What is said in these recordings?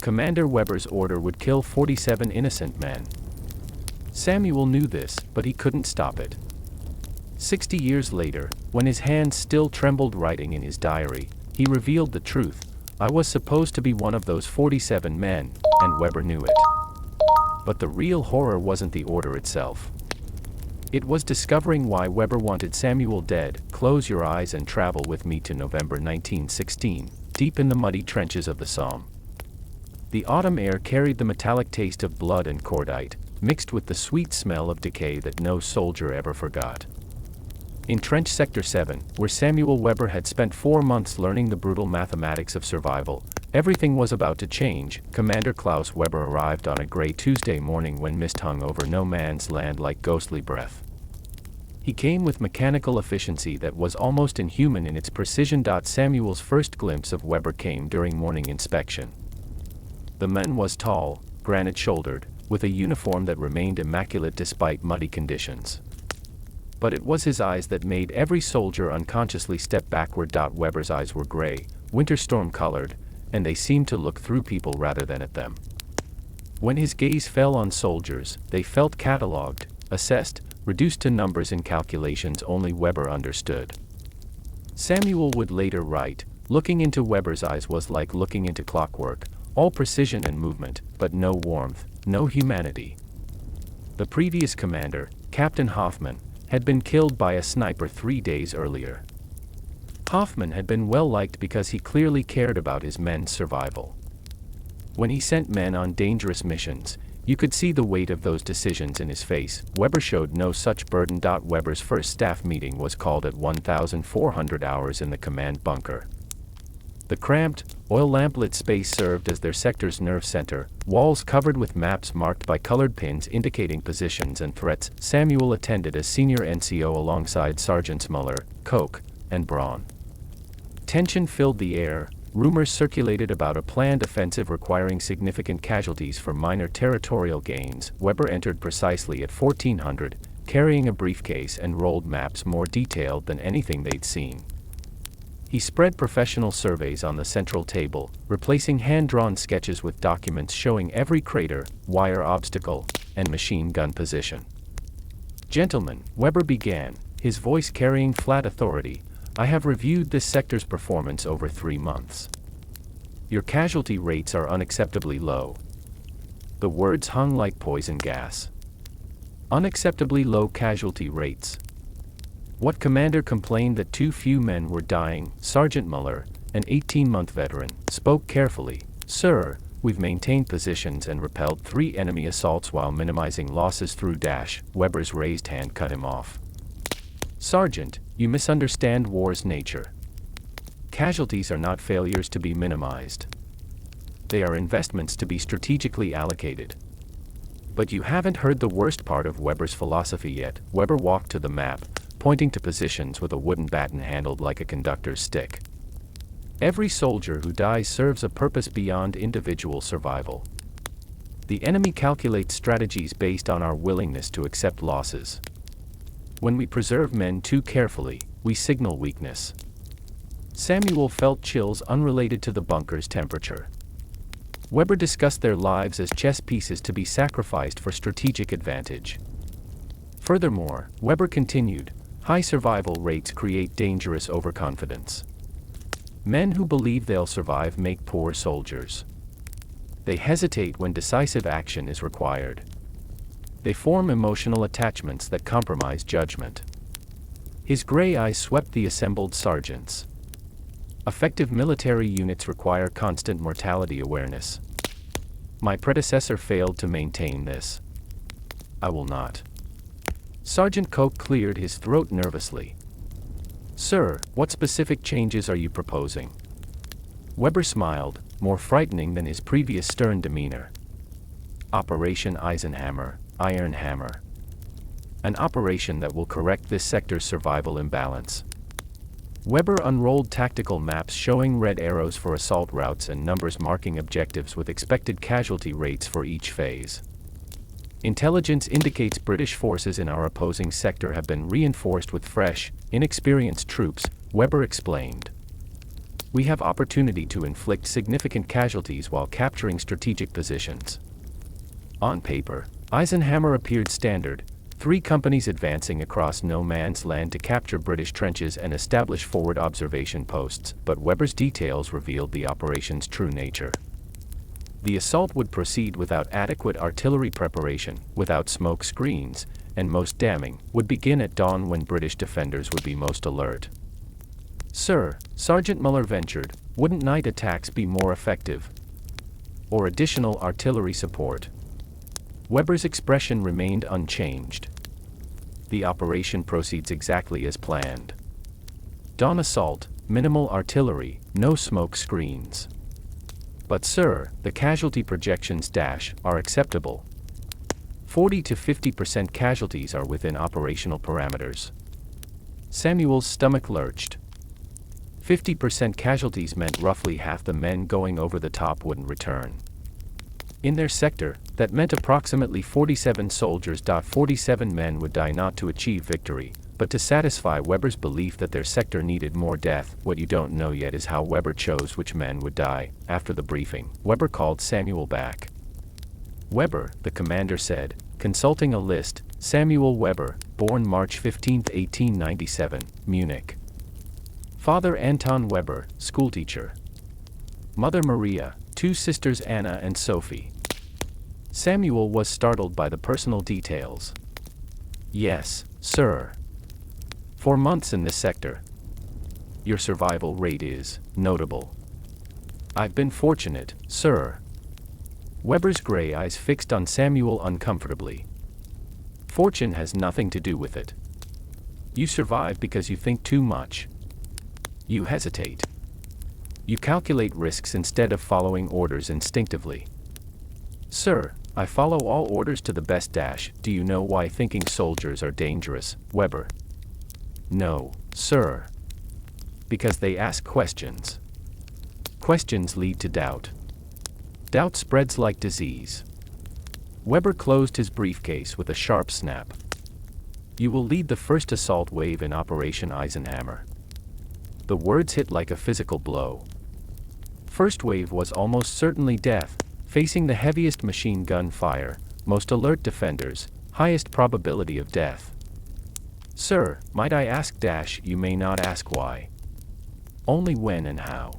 Commander Weber's order would kill 47 innocent men. Samuel knew this, but he couldn't stop it. 60 years later, when his hands still trembled writing in his diary, he revealed the truth. I was supposed to be one of those 47 men, and Weber knew it. But the real horror wasn't the order itself. It was discovering why Weber wanted Samuel dead. Close your eyes and travel with me to November 1916, deep in the muddy trenches of the Somme. The autumn air carried the metallic taste of blood and cordite, mixed with the sweet smell of decay that no soldier ever forgot. In Trench Sector 7, where Samuel Weber had spent 4 months learning the brutal mathematics of survival, everything was about to change. Commander Klaus Weber arrived on a gray Tuesday morning when mist hung over no man's land like ghostly breath. He came with mechanical efficiency that was almost inhuman in its precision. Samuel's first glimpse of Weber came during morning inspection. The man was tall, granite-shouldered, with a uniform that remained immaculate despite muddy conditions. But it was his eyes that made every soldier unconsciously step backward. Weber's eyes were gray, winter storm-colored, and they seemed to look through people rather than at them. When his gaze fell on soldiers, they felt catalogued, assessed, reduced to numbers and calculations only Weber understood. Samuel would later write, looking into Weber's eyes was like looking into clockwork, all precision and movement, but no warmth, no humanity. The previous commander, Captain Hoffman, had been killed by a sniper 3 days earlier. Hoffman had been well liked because he clearly cared about his men's survival. When he sent men on dangerous missions, you could see the weight of those decisions in his face. Weber showed no such burden. Weber's first staff meeting was called at 1,400 hours in the command bunker. The cramped, oil-lamplit space served as their sector's nerve center, walls covered with maps marked by colored pins indicating positions and threats. Samuel attended as senior NCO alongside Sergeants Muller, Koch, and Braun. Tension filled the air. Rumors circulated about a planned offensive requiring significant casualties for minor territorial gains. Weber entered precisely at 1400, carrying a briefcase and rolled maps more detailed than anything they'd seen. He spread professional surveys on the central table, replacing hand-drawn sketches with documents showing every crater, wire obstacle, and machine gun position. Gentlemen, Weber began, his voice carrying flat authority, I have reviewed this sector's performance over 3 months. Your casualty rates are unacceptably low. The words hung like poison gas. Unacceptably low casualty rates. What commander complained that too few men were dying? Sergeant Muller, an 18-month veteran, spoke carefully. Sir, we've maintained positions and repelled 3 enemy assaults while minimizing losses through dash. Weber's raised hand cut him off. Sergeant, you misunderstand war's nature. Casualties are not failures to be minimized. They are investments to be strategically allocated. But you haven't heard the worst part of Weber's philosophy yet. Weber walked to the map, pointing to positions with a wooden baton handled like a conductor's stick. Every soldier who dies serves a purpose beyond individual survival. The enemy calculates strategies based on our willingness to accept losses. When we preserve men too carefully, we signal weakness. Samuel felt chills unrelated to the bunker's temperature. Weber discussed their lives as chess pieces to be sacrificed for strategic advantage. Furthermore, Weber continued, high survival rates create dangerous overconfidence. Men who believe they'll survive make poor soldiers. They hesitate when decisive action is required. They form emotional attachments that compromise judgment. His gray eyes swept the assembled sergeants. Effective military units require constant mortality awareness. My predecessor failed to maintain this. I will not. Sergeant Koch cleared his throat nervously. Sir, what specific changes are you proposing? Weber smiled, more frightening than his previous stern demeanor. Operation Eisenhammer, Iron Hammer. An operation that will correct this sector's survival imbalance. Weber unrolled tactical maps showing red arrows for assault routes and numbers marking objectives with expected casualty rates for each phase. Intelligence indicates British forces in our opposing sector have been reinforced with fresh, inexperienced troops, Weber explained. we have opportunity to inflict significant casualties while capturing strategic positions. On paper, Eisenhower appeared standard, 3 companies advancing across no man's land to capture British trenches and establish forward observation posts, but Weber's details revealed the operation's true nature. The assault would proceed without adequate artillery preparation, without smoke screens, and most damning, would begin at dawn when British defenders would be most alert. "Sir," Sergeant Muller ventured, "wouldn't night attacks be more effective? Or additional artillery support?" Weber's expression remained unchanged. "The operation proceeds exactly as planned. Dawn assault, minimal artillery, no smoke screens. But sir, the casualty projections are acceptable. 40 to 50% casualties are within operational parameters." Samuel's stomach lurched. 50% casualties meant roughly half the men going over the top wouldn't return. In their sector, that meant approximately 47 soldiers. 47 men would die not to achieve victory, but to satisfy Weber's belief that their sector needed more death. What you don't know yet is how Weber chose which men would die. After the briefing, Weber called Samuel back. "Weber," the commander said, consulting a list, "Samuel Weber, born March 15, 1897, Munich. Father Anton Weber, schoolteacher. Mother Maria, 2 sisters Anna and Sophie." Samuel was startled by the personal details. "Yes, sir. 4 months in this sector. Your survival rate is notable." "I've been fortunate, sir." Weber's gray eyes fixed on Samuel uncomfortably. "Fortune has nothing to do with it. You survive because you think too much. You hesitate. You calculate risks instead of following orders instinctively." "Sir, I follow all orders to the best. Do you know why thinking soldiers are dangerous, Weber?" "No, sir." "Because they ask questions. Questions lead to doubt. Doubt spreads like disease." Weber closed his briefcase with a sharp snap. "You will lead the first assault wave in Operation Eisenhammer." The words hit like a physical blow. First wave was almost certainly death, facing the heaviest machine gun fire, most alert defenders, highest probability of death. "Sir, might I ask? You may not ask why. Only when and how.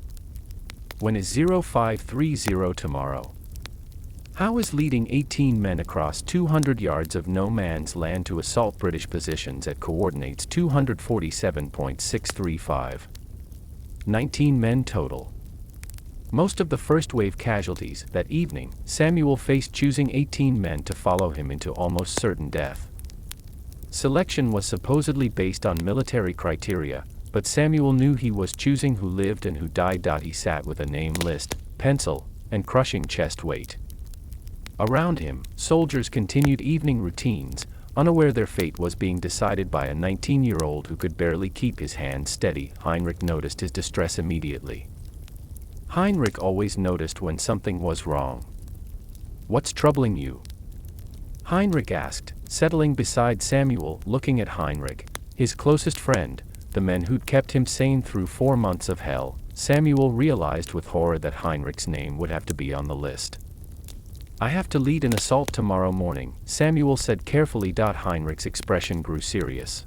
When is 0530 tomorrow? How is leading 18 men across 200 yards of no man's land to assault British positions at coordinates 247.635? 19 men total." Most of the first wave casualties that evening, Samuel faced choosing 18 men to follow him into almost certain death. Selection was supposedly based on military criteria, but Samuel knew he was choosing who lived and who died. He sat with a name list, pencil, and crushing chest weight. Around him, soldiers continued evening routines, unaware their fate was being decided by a 19-year-old who could barely keep his hand steady. Heinrich noticed his distress immediately. Heinrich always noticed when something was wrong. "What's troubling you?" Heinrich asked, settling beside Samuel. Looking at Heinrich, his closest friend, the man who'd kept him sane through 4 months of hell, Samuel realized with horror that Heinrich's name would have to be on the list. "I have to lead an assault tomorrow morning," Samuel said carefully. Heinrich's expression grew serious.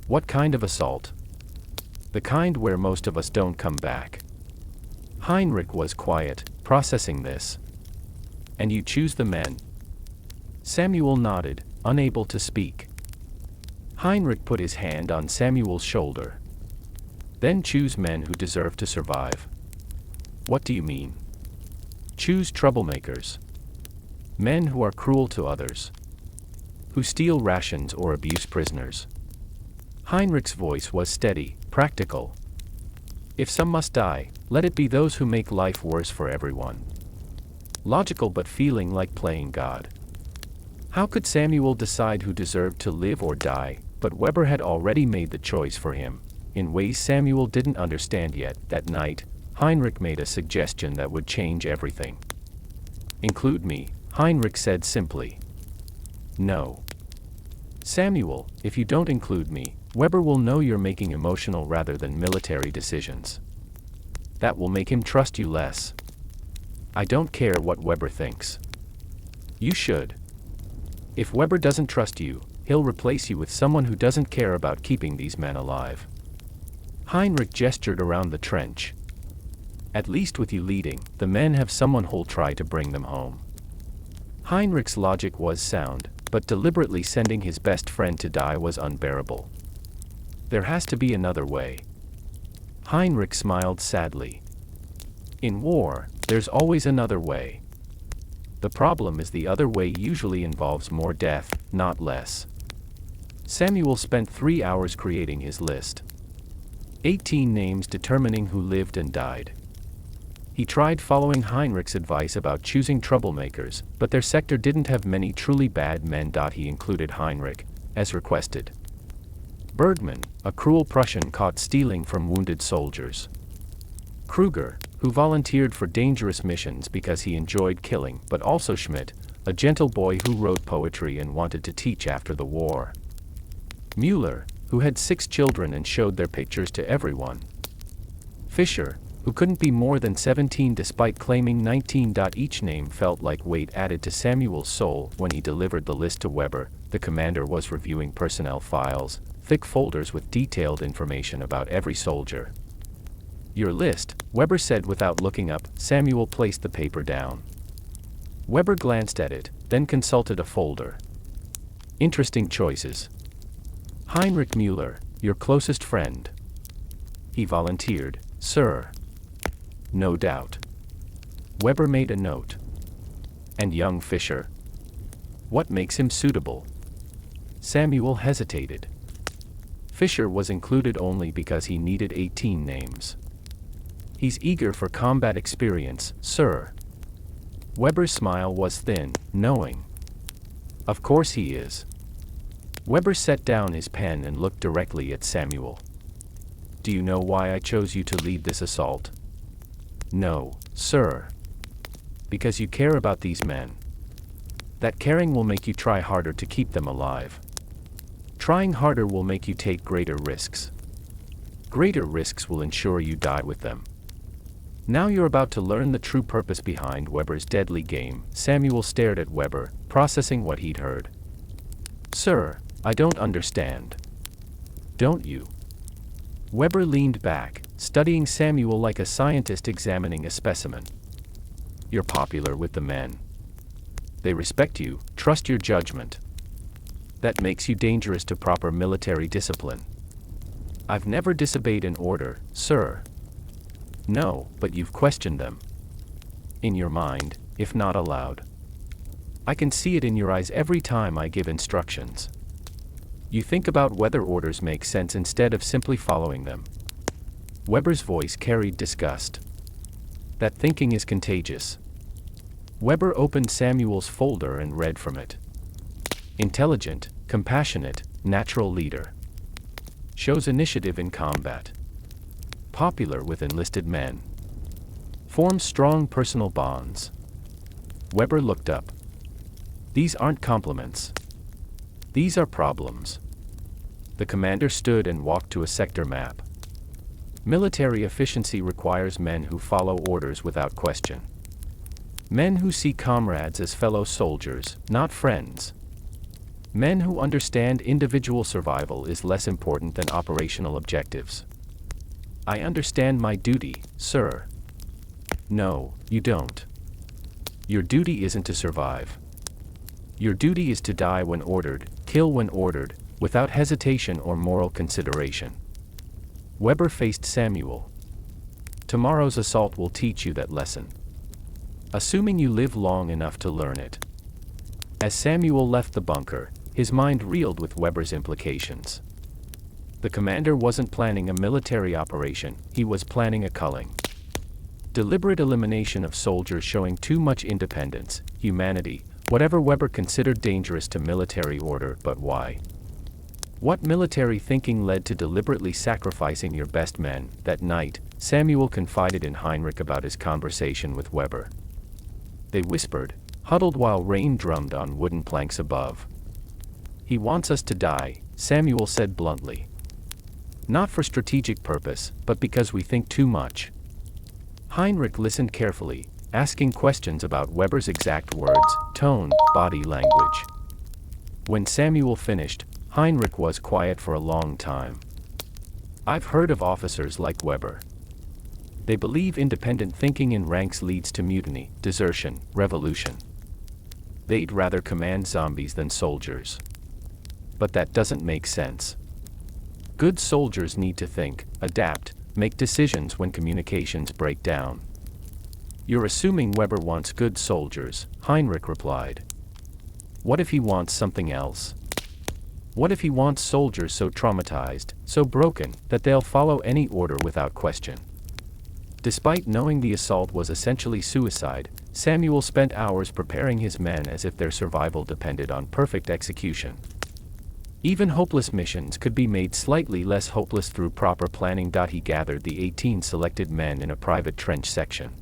"What kind of assault?" "The kind where most of us don't come back." Heinrich was quiet, processing this. "And you choose the men?" Samuel nodded, unable to speak. Heinrich put his hand on Samuel's shoulder. "Then choose men who deserve to survive." "What do you mean?" "Choose troublemakers. Men who are cruel to others. Who steal rations or abuse prisoners." Heinrich's voice was steady, practical. "If some must die, let it be those who make life worse for everyone." Logical but feeling like playing God. How could Samuel decide who deserved to live or die? But Weber had already made the choice for him, in ways Samuel didn't understand yet. That night, Heinrich made a suggestion that would change everything. "Include me," Heinrich said simply. "No. Samuel, if you don't include me, Weber will know you're making emotional rather than military decisions." That will make him trust you less. I don't care what Weber thinks. You should. If Weber doesn't trust you, he'll replace you with someone who doesn't care about keeping these men alive. Heinrich gestured around the trench. At least with you leading, the men have someone who'll try to bring them home. Heinrich's logic was sound, but deliberately sending his best friend to die was unbearable. There has to be another way. Heinrich smiled sadly. In war, there's always another way. The problem is the other way usually involves more death, not less. Samuel spent 3 hours creating his list. 18 names determining who lived and died. He tried following Heinrich's advice about choosing troublemakers, but their sector didn't have many truly bad men. He included Heinrich, as requested. Bergmann, a cruel Prussian caught stealing from wounded soldiers. Kruger, who volunteered for dangerous missions because he enjoyed killing, but also Schmidt, a gentle boy who wrote poetry and wanted to teach after the war. Müller, who had 6 children and showed their pictures to everyone. Fischer, who couldn't be more than 17 despite claiming 19. Each name felt like weight added to Samuel's soul. When he delivered the list to Weber, the commander was reviewing personnel files, thick folders with detailed information about every soldier. Your list, Weber said without looking up. Samuel placed the paper down. Weber glanced at it, then consulted a folder. Interesting choices. Heinrich Müller, your closest friend. He volunteered, sir. No doubt. Weber made a note. And young Fischer. What makes him suitable? Samuel hesitated. Fischer was included only because he needed 18 names. He's eager for combat experience, sir. Weber's smile was thin, knowing. Of course he is. Weber set down his pen and looked directly at Samuel. Do you know why I chose you to lead this assault? No, sir. Because you care about these men. That caring will make you try harder to keep them alive. Trying harder will make you take greater risks. Greater risks will ensure you die with them. Now you're about to learn the true purpose behind Weber's deadly game. Samuel stared at Weber, processing what he'd heard. Sir, I don't understand. Don't you? Weber leaned back, studying Samuel like a scientist examining a specimen. You're popular with the men. They respect you, trust your judgment. That makes you dangerous to proper military discipline. I've never disobeyed an order, sir. No, but you've questioned them. In your mind, if not aloud. I can see it in your eyes every time I give instructions. You think about whether orders make sense instead of simply following them. Weber's voice carried disgust. That thinking is contagious. Weber opened Samuel's folder and read from it. Intelligent, compassionate, natural leader. Shows initiative in combat. Popular with enlisted men. Forms strong personal bonds. Weber looked up. These aren't compliments. These are problems. The commander stood and walked to a sector map. Military efficiency requires men who follow orders without question. Men who see comrades as fellow soldiers, not friends. Men who understand individual survival is less important than operational objectives. I understand my duty, sir. No, you don't. Your duty isn't to survive. Your duty is to die when ordered, kill when ordered, without hesitation or moral consideration. Weber faced Samuel. Tomorrow's assault will teach you that lesson. Assuming you live long enough to learn it. As Samuel left the bunker, his mind reeled with Weber's implications. The commander wasn't planning a military operation, he was planning a culling. Deliberate elimination of soldiers showing too much independence, humanity, whatever Weber considered dangerous to military order. But why? What military thinking led to deliberately sacrificing your best men? That night, Samuel confided in Heinrich about his conversation with Weber. They whispered, huddled while rain drummed on wooden planks above. He wants us to die, Samuel said bluntly. Not for strategic purpose, but because we think too much. Heinrich listened carefully, asking questions about Weber's exact words, tone, body language. When Samuel finished, Heinrich was quiet for a long time. I've heard of officers like Weber. They believe independent thinking in ranks leads to mutiny, desertion, revolution. They'd rather command zombies than soldiers. But that doesn't make sense. Good soldiers need to think, adapt, make decisions when communications break down. You're assuming Weber wants good soldiers, Heinrich replied. What if he wants something else? What if he wants soldiers so traumatized, so broken, that they'll follow any order without question? Despite knowing the assault was essentially suicide, Samuel spent hours preparing his men as if their survival depended on perfect execution. Even hopeless missions could be made slightly less hopeless through proper planning. He gathered the 18 selected men in a private trench section.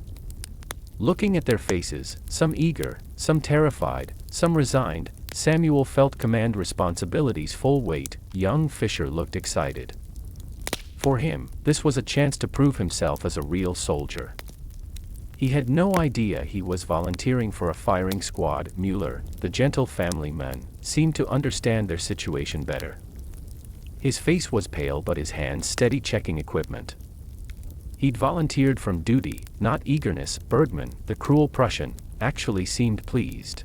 Looking at their faces, some eager, some terrified, some resigned, Samuel felt command responsibility's full weight. Young Fisher looked excited. For him, this was a chance to prove himself as a real soldier. He had no idea he was volunteering for a firing squad. Mueller, the gentle family man, seemed to understand their situation better. His face was pale but his hands steady checking equipment. He'd volunteered from duty, not eagerness. Bergman, the cruel Prussian, actually seemed pleased.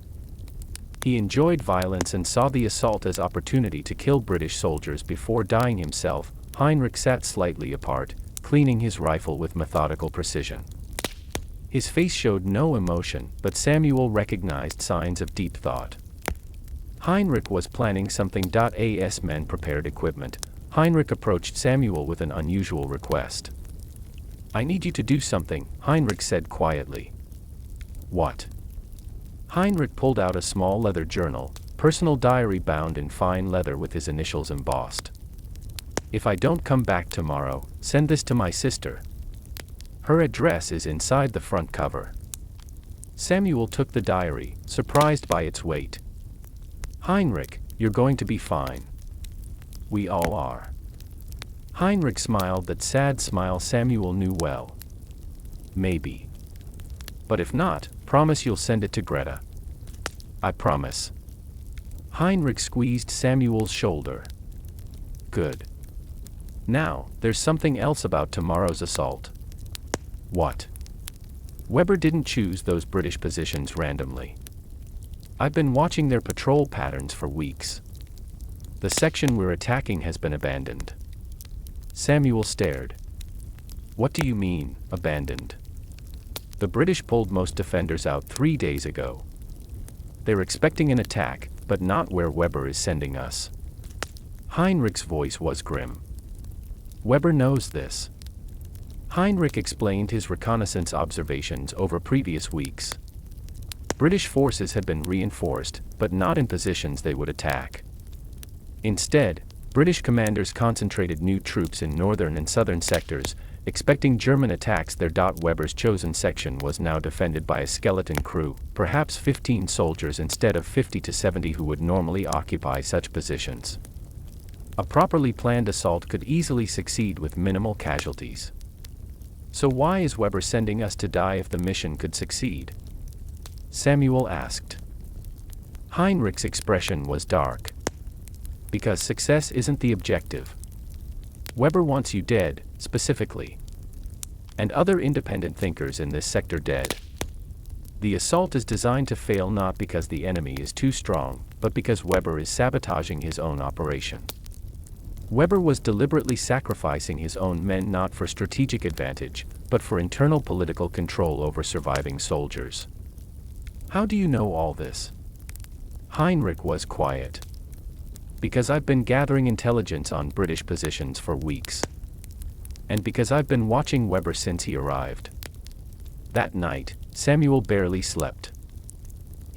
He enjoyed violence and saw the assault as opportunity to kill British soldiers before dying himself. Heinrich sat slightly apart, cleaning his rifle with methodical precision. His face showed no emotion, but Samuel recognized signs of deep thought. Heinrich was planning something. As men prepared equipment, Heinrich approached Samuel with an unusual request. I need you to do something, Heinrich said quietly. What? Heinrich pulled out a small leather journal, personal diary bound in fine leather with his initials embossed. If I don't come back tomorrow, send this to my sister. Her address is inside the front cover. Samuel took the diary, surprised by its weight. Heinrich, you're going to be fine. We all are. Heinrich smiled that sad smile Samuel knew well. Maybe. But if not, promise you'll send it to Greta. I promise. Heinrich squeezed Samuel's shoulder. Good. Now, there's something else about tomorrow's assault. What? Weber didn't choose those British positions randomly. I've been watching their patrol patterns for weeks. The section we're attacking has been abandoned. Samuel stared. What do you mean, abandoned? The British pulled most defenders out 3 days ago. They're expecting an attack, but not where Weber is sending us. Heinrich's voice was grim. Weber knows this. Heinrich explained his reconnaissance observations over previous weeks. British forces had been reinforced, but not in positions they would attack. Instead, British commanders concentrated new troops in northern and southern sectors, expecting German attacks there. Weber's chosen section was now defended by a skeleton crew, perhaps 15 soldiers instead of 50 to 70 who would normally occupy such positions. A properly planned assault could easily succeed with minimal casualties. So why is Weber sending us to die if the mission could succeed? Samuel asked. Heinrich's expression was dark. Because success isn't the objective. Weber wants you dead, specifically. And other independent thinkers in this sector dead. The assault is designed to fail not because the enemy is too strong, but because Weber is sabotaging his own operation. Weber was deliberately sacrificing his own men not for strategic advantage, but for internal political control over surviving soldiers. How do you know all this? Heinrich was quiet. Because I've been gathering intelligence on British positions for weeks. And because I've been watching Weber since he arrived. That night, Samuel barely slept.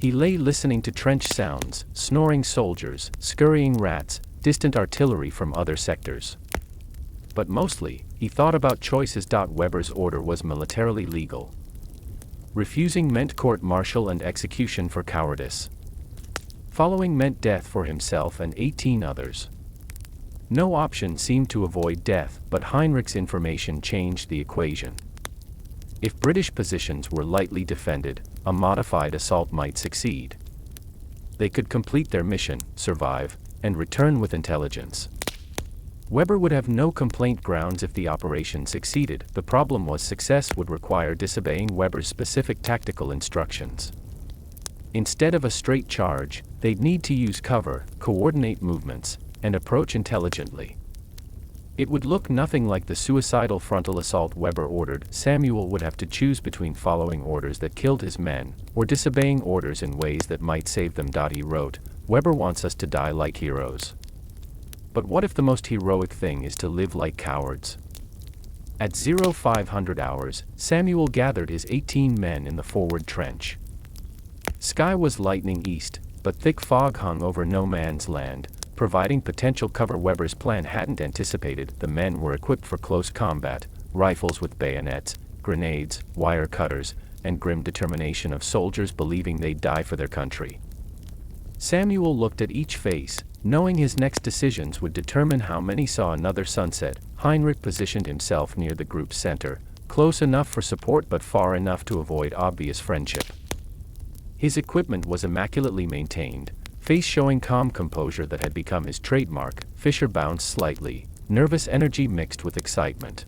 He lay listening to trench sounds, snoring soldiers, scurrying rats, distant artillery from other sectors. But mostly, he thought about choices. Weber's order was militarily legal. Refusing meant court-martial and execution for cowardice. Following meant death for himself and 18 others. No option seemed to avoid death, but Heinrich's information changed the equation. If British positions were lightly defended, a modified assault might succeed. They could complete their mission, survive, and return with intelligence. Weber would have no complaint grounds if the operation succeeded. The problem was success would require disobeying Weber's specific tactical instructions. Instead of a straight charge, they'd need to use cover, coordinate movements, and approach intelligently. It would look nothing like the suicidal frontal assault Weber ordered. Samuel would have to choose between following orders that killed his men, or disobeying orders in ways that might save them. He wrote, "Weber wants us to die like heroes. But what if the most heroic thing is to live like cowards?" At 0500 hours, Samuel gathered his 18 men in the forward trench. Sky was lightning east, but thick fog hung over no man's land, providing potential cover. Weber's plan hadn't anticipated the men were equipped for close combat, rifles with bayonets, grenades, wire cutters, and grim determination of soldiers believing they'd die for their country. Samuel looked at each face, knowing his next decisions would determine how many saw another sunset. Heinrich positioned himself near the group's center, close enough for support but far enough to avoid obvious friendship. His equipment was immaculately maintained, face showing calm composure that had become his trademark. Fisher bounced slightly, nervous energy mixed with excitement.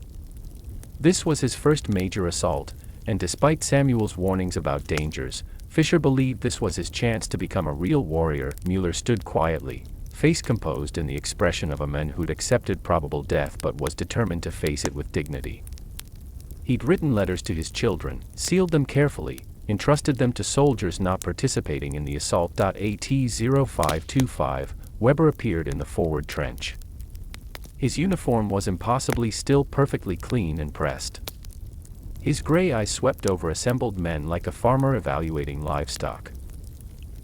This was his first major assault, and despite Samuel's warnings about dangers, Fisher believed this was his chance to become a real warrior. Mueller stood quietly, face composed in the expression of a man who'd accepted probable death but was determined to face it with dignity. He'd written letters to his children, sealed them carefully, entrusted them to soldiers not participating in the assault. At 0525, Weber appeared in the forward trench. His uniform was impossibly still, perfectly clean and pressed. His gray eyes swept over assembled men like a farmer evaluating livestock.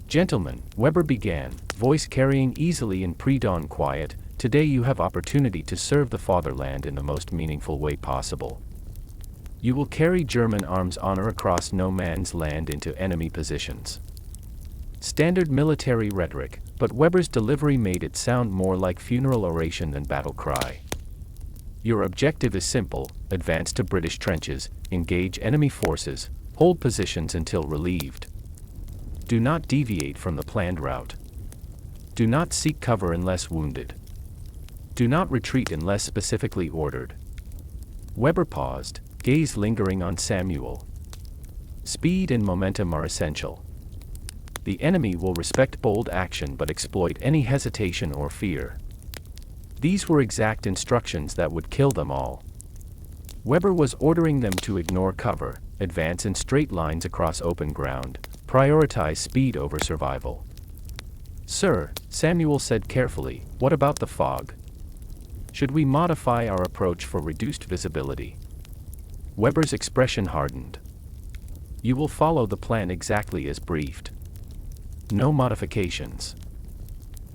"Gentlemen," Weber began, voice carrying easily in pre-dawn quiet, "today you have opportunity to serve the fatherland in the most meaningful way possible. You will carry German arms honor across no man's land into enemy positions." Standard military rhetoric, but Weber's delivery made it sound more like funeral oration than battle cry. "Your objective is simple: advance to British trenches, engage enemy forces, hold positions until relieved. Do not deviate from the planned route. Do not seek cover unless wounded. Do not retreat unless specifically ordered." Weber paused, gaze lingering on Samuel. "Speed and momentum are essential. The enemy will respect bold action but exploit any hesitation or fear." These were exact instructions that would kill them all. Weber was ordering them to ignore cover, advance in straight lines across open ground, prioritize speed over survival. "Sir," Samuel said carefully, "what about the fog? Should we modify our approach for reduced visibility?" Weber's expression hardened. "You will follow the plan exactly as briefed. No modifications.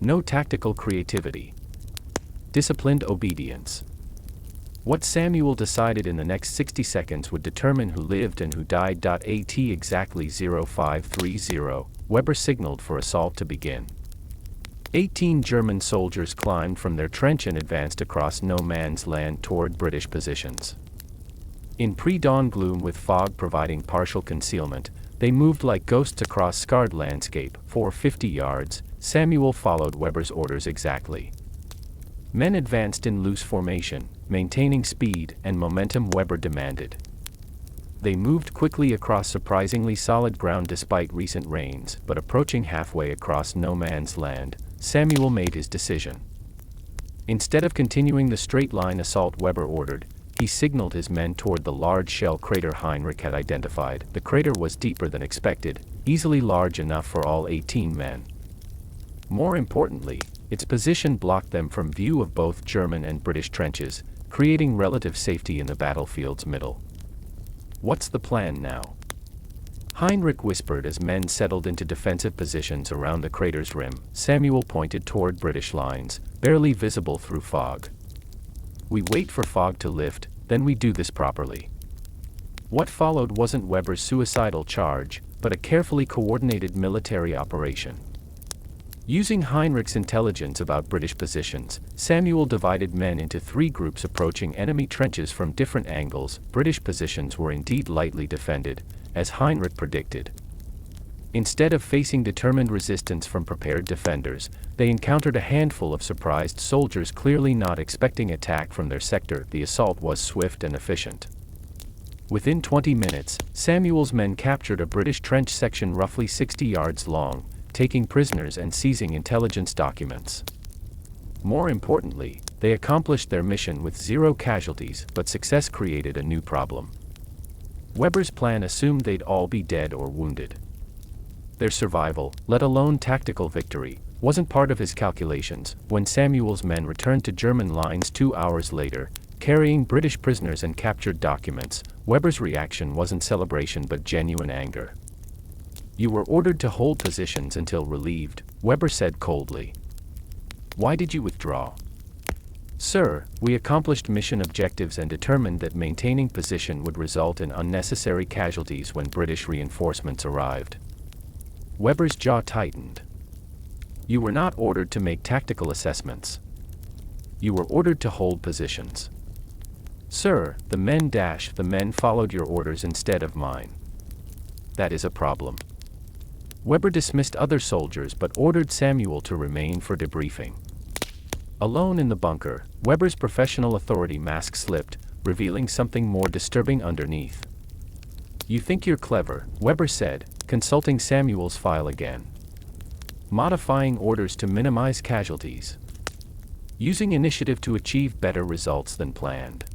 No tactical creativity. Disciplined obedience." What Samuel decided in the next 60 seconds would determine who lived and who died. At exactly 0530, Weber signaled for assault to begin. 18 German soldiers climbed from their trench and advanced across no man's land toward British positions. In pre-dawn gloom with fog providing partial concealment, they moved like ghosts across scarred landscape. For 50 yards, Samuel followed Weber's orders exactly. Men advanced in loose formation, maintaining speed and momentum Weber demanded. They moved quickly across surprisingly solid ground despite recent rains, but approaching halfway across no man's land, Samuel made his decision. Instead of continuing the straight-line assault Weber ordered, he signaled his men toward the large shell crater Heinrich had identified. The crater was deeper than expected, easily large enough for all 18 men. More importantly, its position blocked them from view of both German and British trenches, creating relative safety in the battlefield's middle. "What's the plan now?" Heinrich whispered as men settled into defensive positions around the crater's rim. Samuel pointed toward British lines, barely visible through fog. "We wait for fog to lift, then we do this properly." What followed wasn't Weber's suicidal charge, but a carefully coordinated military operation. Using Heinrich's intelligence about British positions, Samuel divided men into 3 groups approaching enemy trenches from different angles. British positions were indeed lightly defended, as Heinrich predicted. Instead of facing determined resistance from prepared defenders, they encountered a handful of surprised soldiers clearly not expecting attack from their sector. The assault was swift and efficient. Within 20 minutes, Samuel's men captured a British trench section roughly 60 yards long, taking prisoners and seizing intelligence documents. More importantly, they accomplished their mission with 0 casualties, but success created a new problem. Weber's plan assumed they'd all be dead or wounded. Their survival, let alone tactical victory, wasn't part of his calculations. When Samuel's men returned to German lines 2 hours later, carrying British prisoners and captured documents, Weber's reaction wasn't celebration but genuine anger. "You were ordered to hold positions until relieved," Weber said coldly. "Why did you withdraw?" "Sir, we accomplished mission objectives and determined that maintaining position would result in unnecessary casualties when British reinforcements arrived." Weber's jaw tightened. "You were not ordered to make tactical assessments. You were ordered to hold positions." "Sir, the men followed your orders instead of mine. That is a problem." Weber dismissed other soldiers but ordered Samuel to remain for debriefing. Alone in the bunker, Weber's professional authority mask slipped, revealing something more disturbing underneath. "You think you're clever," Weber said, consulting Samuel's file again. "Modifying orders to minimize casualties. Using initiative to achieve better results than planned.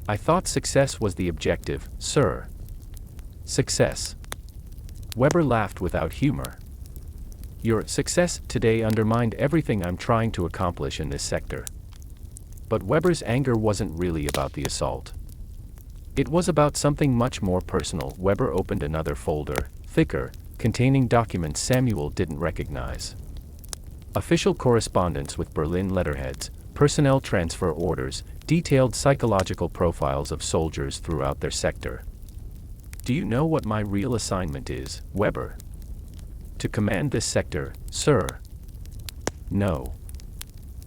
I thought success was the objective, sir." "Success?" Weber laughed without humor. "Your success today undermined everything I'm trying to accomplish in this sector." But Weber's anger wasn't really about the assault. It was about something much more personal. Weber opened another folder, thicker, containing documents Samuel didn't recognize. Official correspondence with Berlin letterheads, personnel transfer orders, detailed psychological profiles of soldiers throughout their sector. "Do you know what my real assignment is, Weber?" "To command this sector, sir." "No.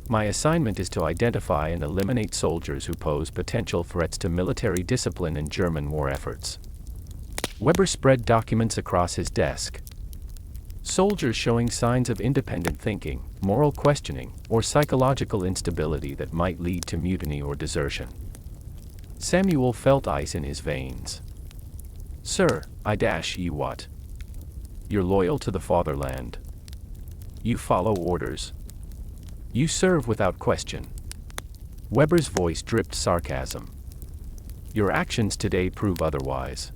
My assignment is to identify and eliminate soldiers who pose potential threats to military discipline and German war efforts." Weber spread documents across his desk. Soldiers showing signs of independent thinking, moral questioning, or psychological instability that might lead to mutiny or desertion. Samuel felt ice in his veins. "Sir, you what? You're loyal to the fatherland. You follow orders. You serve without question." Weber's voice dripped sarcasm. "Your actions today prove otherwise.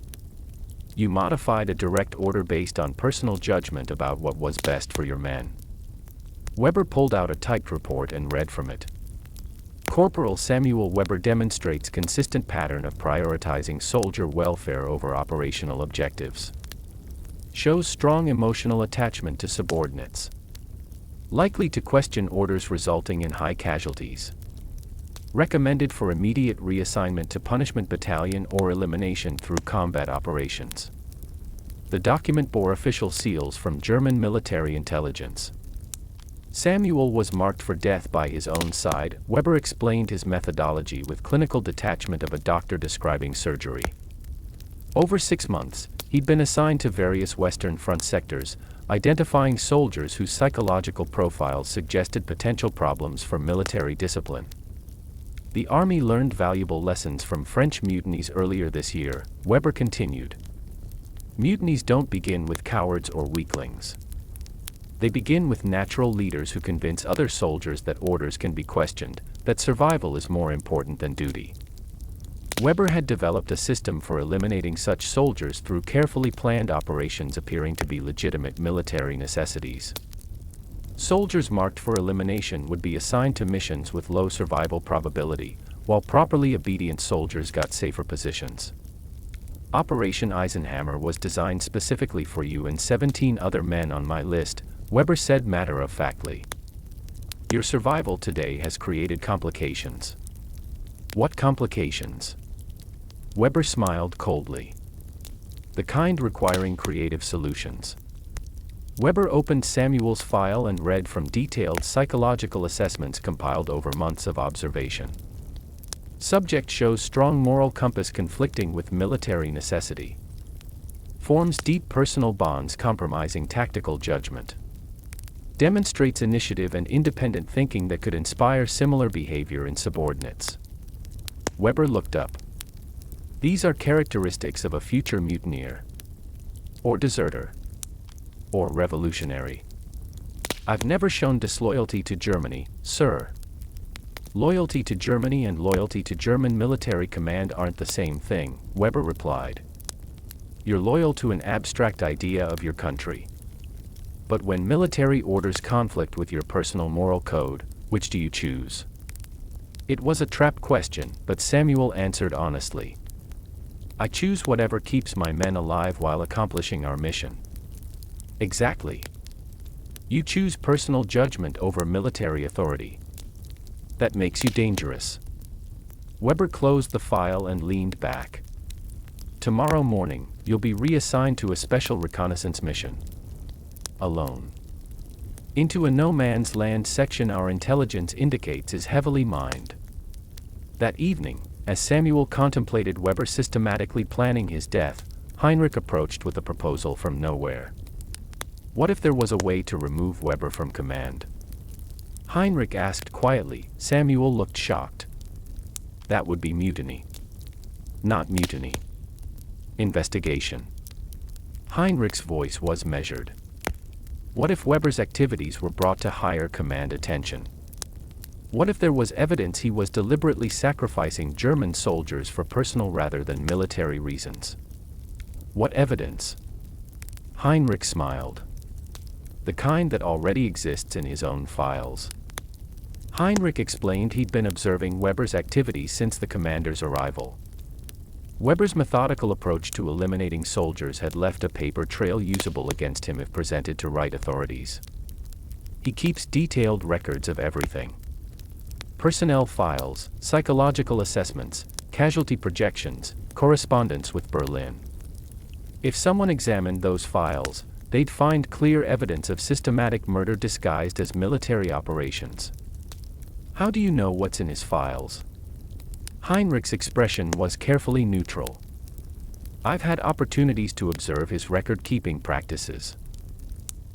You modified a direct order based on personal judgment about what was best for your men." Weber pulled out a typed report and read from it. Corporal Samuel Weber demonstrates consistent pattern of prioritizing soldier welfare over operational objectives. Shows strong emotional attachment to subordinates. Likely to question orders resulting in high casualties. Recommended for immediate reassignment to punishment battalion or elimination through combat operations. The document bore official seals from German military intelligence. Samuel was marked for death by his own side. Weber explained his methodology with clinical detachment of a doctor describing surgery. Over 6 months, he'd been assigned to various Western Front sectors, identifying soldiers whose psychological profiles suggested potential problems for military discipline. The Army learned valuable lessons from French mutinies earlier this year, Weber continued. Mutinies don't begin with cowards or weaklings. They begin with natural leaders who convince other soldiers that orders can be questioned, that survival is more important than duty. Weber had developed a system for eliminating such soldiers through carefully planned operations appearing to be legitimate military necessities. Soldiers marked for elimination would be assigned to missions with low survival probability, while properly obedient soldiers got safer positions. Operation Eisenhammer was designed specifically for you and 17 other men on my list, Weber said matter-of-factly. Your survival today has created complications. What complications? Weber smiled coldly. The kind requiring creative solutions. Weber opened Samuel's file and read from detailed psychological assessments compiled over months of observation. Subject shows strong moral compass conflicting with military necessity. Forms deep personal bonds compromising tactical judgment. Demonstrates initiative and independent thinking that could inspire similar behavior in subordinates. Weber looked up. These are characteristics of a future mutineer. Or deserter. Or revolutionary. I've never shown disloyalty to Germany, sir. Loyalty to Germany and loyalty to German military command aren't the same thing, Weber replied. You're loyal to an abstract idea of your country. But when military orders conflict with your personal moral code, which do you choose? It was a trap question, but Samuel answered honestly. I choose whatever keeps my men alive while accomplishing our mission. Exactly. You choose personal judgment over military authority. That makes you dangerous. Weber closed the file and leaned back. Tomorrow morning, you'll be reassigned to a special reconnaissance mission. Alone. Into a no-man's land section our intelligence indicates is heavily mined. That evening, as Samuel contemplated Weber systematically planning his death, Heinrich approached with a proposal from nowhere. What if there was a way to remove Weber from command? Heinrich asked quietly. Samuel looked shocked. That would be mutiny. Not mutiny. Investigation. Heinrich's voice was measured. What if Weber's activities were brought to higher command attention? What if there was evidence he was deliberately sacrificing German soldiers for personal rather than military reasons? What evidence? Heinrich smiled. The kind that already exists in his own files. Heinrich explained he'd been observing Weber's activities since the commander's arrival. Weber's methodical approach to eliminating soldiers had left a paper trail usable against him if presented to right authorities. He keeps detailed records of everything. Personnel files, psychological assessments, casualty projections, correspondence with Berlin. If someone examined those files, they'd find clear evidence of systematic murder disguised as military operations. How do you know what's in his files? Heinrich's expression was carefully neutral. I've had opportunities to observe his record-keeping practices.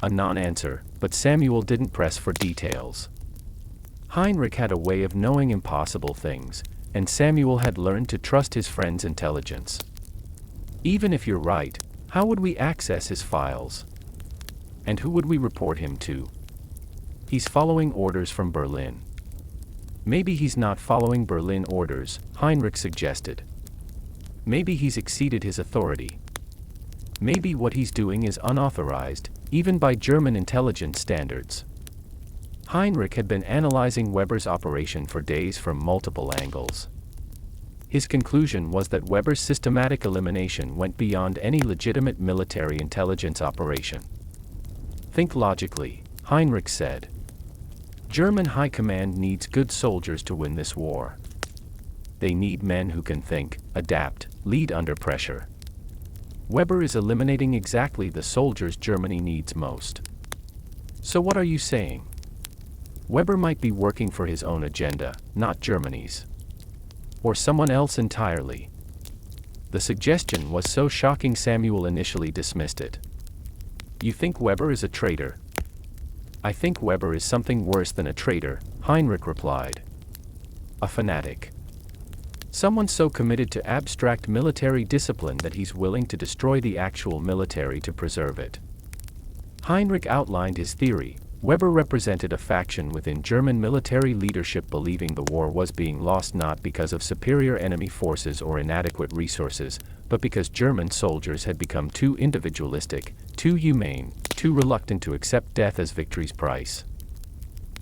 A non-answer, but Samuel didn't press for details. Heinrich had a way of knowing impossible things, and Samuel had learned to trust his friend's intelligence. Even if you're right, how would we access his files? And who would we report him to? He's following orders from Berlin. Maybe he's not following Berlin orders, Heinrich suggested. Maybe he's exceeded his authority. Maybe what he's doing is unauthorized, even by German intelligence standards. Heinrich had been analyzing Weber's operation for days from multiple angles. His conclusion was that Weber's systematic elimination went beyond any legitimate military intelligence operation. Think logically, Heinrich said. German high command needs good soldiers to win this war. They need men who can think, adapt, lead under pressure. Weber is eliminating exactly the soldiers Germany needs most. So what are you saying? Weber might be working for his own agenda, not Germany's. Or someone else entirely. The suggestion was so shocking Samuel initially dismissed it. You think Weber is a traitor? I think Weber is something worse than a traitor, Heinrich replied. A fanatic. Someone so committed to abstract military discipline that he's willing to destroy the actual military to preserve it. Heinrich outlined his theory. Weber represented a faction within German military leadership believing the war was being lost not because of superior enemy forces or inadequate resources, but because German soldiers had become too individualistic, too humane, too reluctant to accept death as victory's price.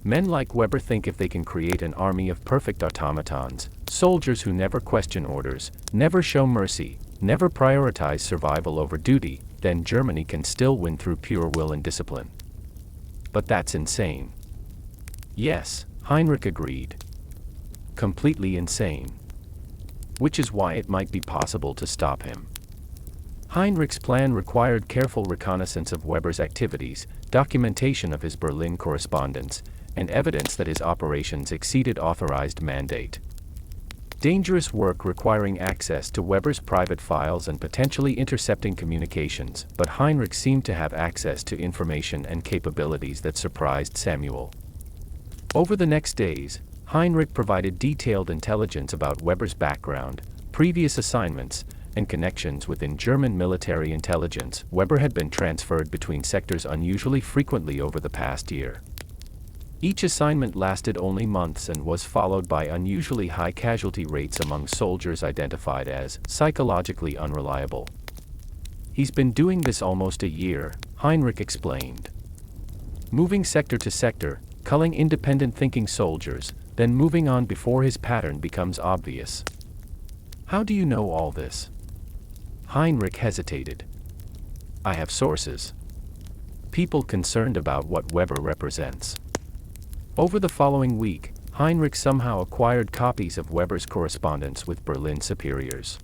Men like Weber think if they can create an army of perfect automatons, soldiers who never question orders, never show mercy, never prioritize survival over duty, then Germany can still win through pure will and discipline. But that's insane. Yes, Heinrich agreed. Completely insane. Which is why it might be possible to stop him. Heinrich's plan required careful reconnaissance of Weber's activities, documentation of his Berlin correspondence, and evidence that his operations exceeded authorized mandate. Dangerous work requiring access to Weber's private files and potentially intercepting communications, but Heinrich seemed to have access to information and capabilities that surprised Samuel. Over the next days, Heinrich provided detailed intelligence about Weber's background, previous assignments, and connections within German military intelligence. Weber had been transferred between sectors unusually frequently over the past year. Each assignment lasted only months and was followed by unusually high casualty rates among soldiers identified as psychologically unreliable. He's been doing this almost a year, Heinrich explained. Moving sector to sector, culling independent thinking soldiers, then moving on before his pattern becomes obvious. How do you know all this? Heinrich hesitated. I have sources. People concerned about what Weber represents. Over the following week, Heinrich somehow acquired copies of Weber's correspondence with Berlin superiors.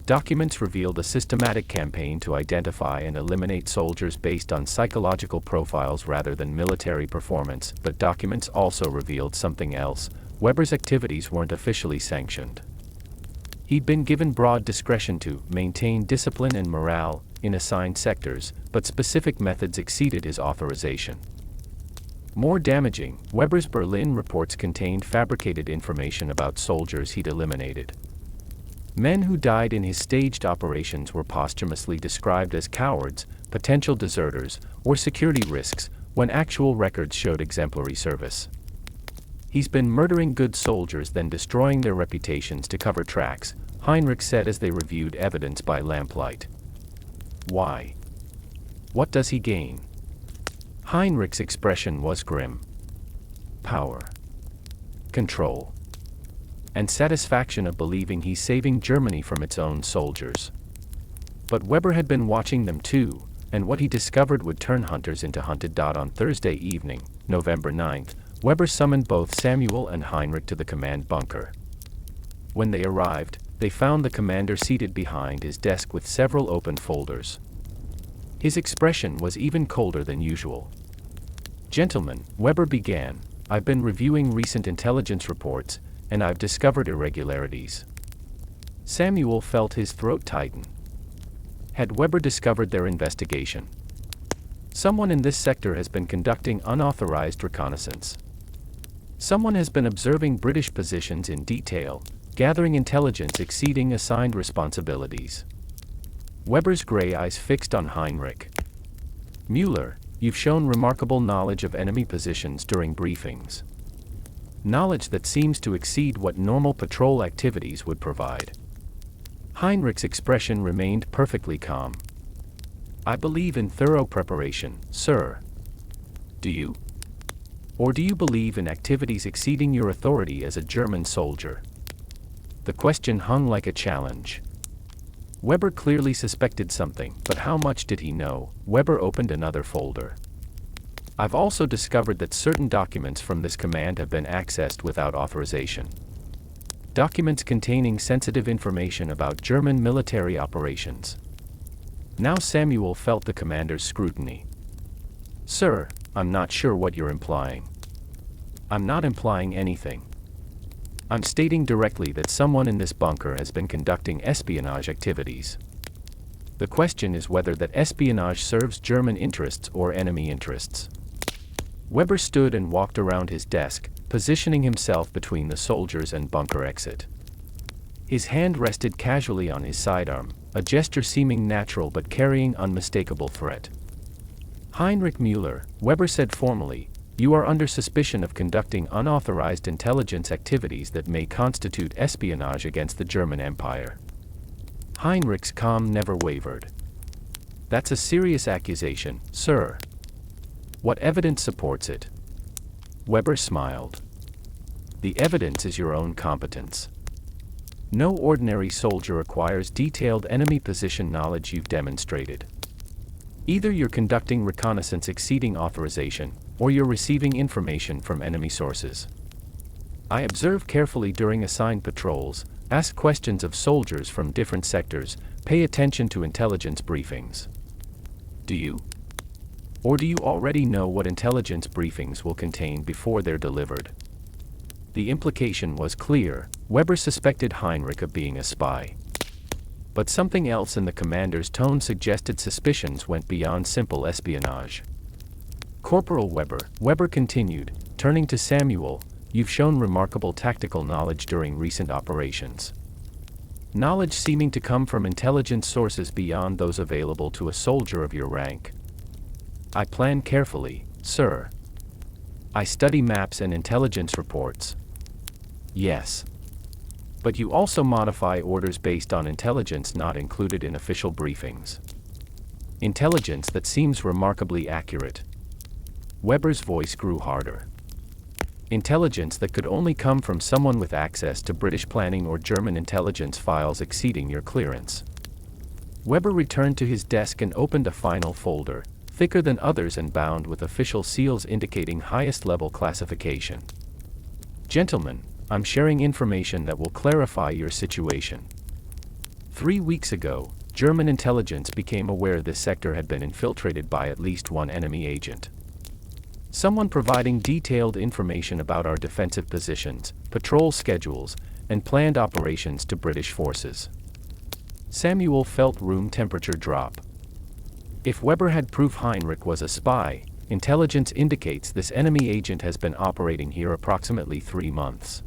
Documents revealed a systematic campaign to identify and eliminate soldiers based on psychological profiles rather than military performance, but documents also revealed something else: Weber's activities weren't officially sanctioned. He'd been given broad discretion to maintain discipline and morale in assigned sectors, but specific methods exceeded his authorization. More damaging, Weber's Berlin reports contained fabricated information about soldiers he'd eliminated. Men who died in his staged operations were posthumously described as cowards, potential deserters, or security risks, when actual records showed exemplary service. He's been murdering good soldiers then destroying their reputations to cover tracks, Heinrich said as they reviewed evidence by lamplight. Why? What does he gain? Heinrich's expression was grim. Power. Control. And satisfaction of believing he's saving Germany from its own soldiers. But Weber had been watching them too, and what he discovered would turn hunters into hunted. On Thursday evening, November 9th, Weber summoned both Samuel and Heinrich to the command bunker. When they arrived, they found the commander seated behind his desk with several open folders. His expression was even colder than usual. Gentlemen, Weber began, I've been reviewing recent intelligence reports, and I've discovered irregularities. Samuel felt his throat tighten. Had Weber discovered their investigation? Someone in this sector has been conducting unauthorized reconnaissance. Someone has been observing British positions in detail, gathering intelligence exceeding assigned responsibilities. Weber's gray eyes fixed on Heinrich. Müller, you've shown remarkable knowledge of enemy positions during briefings. Knowledge that seems to exceed what normal patrol activities would provide. Heinrich's expression remained perfectly calm. I believe in thorough preparation, sir. Do you? Or do you believe in activities exceeding your authority as a German soldier? The question hung like a challenge. Weber clearly suspected something, but how much did he know? Weber opened another folder. I've also discovered that certain documents from this command have been accessed without authorization. Documents containing sensitive information about German military operations. Now Samuel felt the commander's scrutiny. Sir, I'm not sure what you're implying. I'm not implying anything. I'm stating directly that someone in this bunker has been conducting espionage activities. The question is whether that espionage serves German interests or enemy interests. Weber stood and walked around his desk, positioning himself between the soldiers and bunker exit. His hand rested casually on his sidearm, a gesture seeming natural but carrying unmistakable threat. Heinrich Müller, Weber said formally, you are under suspicion of conducting unauthorized intelligence activities that may constitute espionage against the German Empire. Heinrich's calm never wavered. That's a serious accusation, sir. What evidence supports it? Weber smiled. The evidence is your own competence. No ordinary soldier acquires detailed enemy position knowledge you've demonstrated. Either you're conducting reconnaissance exceeding authorization, or you're receiving information from enemy sources. I observe carefully during assigned patrols, Ask questions of soldiers from different sectors, pay attention to intelligence briefings. Do you? Or do you already know what intelligence briefings will contain before they're delivered? The implication was clear. Weber suspected Heinrich of being a spy. But something else in the commander's tone suggested suspicions went beyond simple espionage. Corporal Weber, Weber continued, turning to Samuel, you've shown remarkable tactical knowledge during recent operations. Knowledge seeming to come from intelligence sources beyond those available to a soldier of your rank. I plan carefully, sir. I study maps and intelligence reports. Yes. But you also modify orders based on intelligence not included in official briefings. Intelligence that seems remarkably accurate. Weber's voice grew harder. Intelligence that could only come from someone with access to British planning or German intelligence files exceeding your clearance. Weber returned to his desk and opened a final folder, thicker than others and bound with official seals indicating highest-level classification. Gentlemen, I'm sharing information that will clarify your situation. 3 weeks ago, German intelligence became aware this sector had been infiltrated by at least one enemy agent. Someone providing detailed information about our defensive positions, patrol schedules, and planned operations to British forces. Samuel felt room temperature drop. If Weber had proof Heinrich was a spy, intelligence indicates this enemy agent has been operating here approximately 3 months.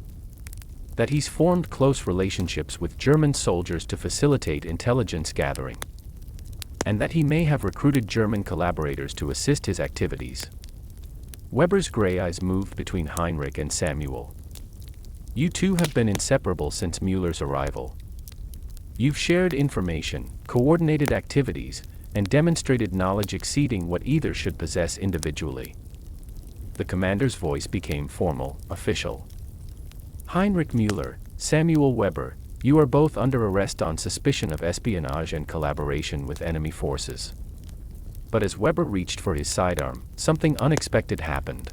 That he's formed close relationships with German soldiers to facilitate intelligence gathering. And that he may have recruited German collaborators to assist his activities. Weber's gray eyes moved between Heinrich and Samuel. You two have been inseparable since Mueller's arrival. You've shared information, coordinated activities, and demonstrated knowledge exceeding what either should possess individually. The commander's voice became formal, official. Heinrich Mueller, Samuel Weber, you are both under arrest on suspicion of espionage and collaboration with enemy forces. But as Weber reached for his sidearm, something unexpected happened.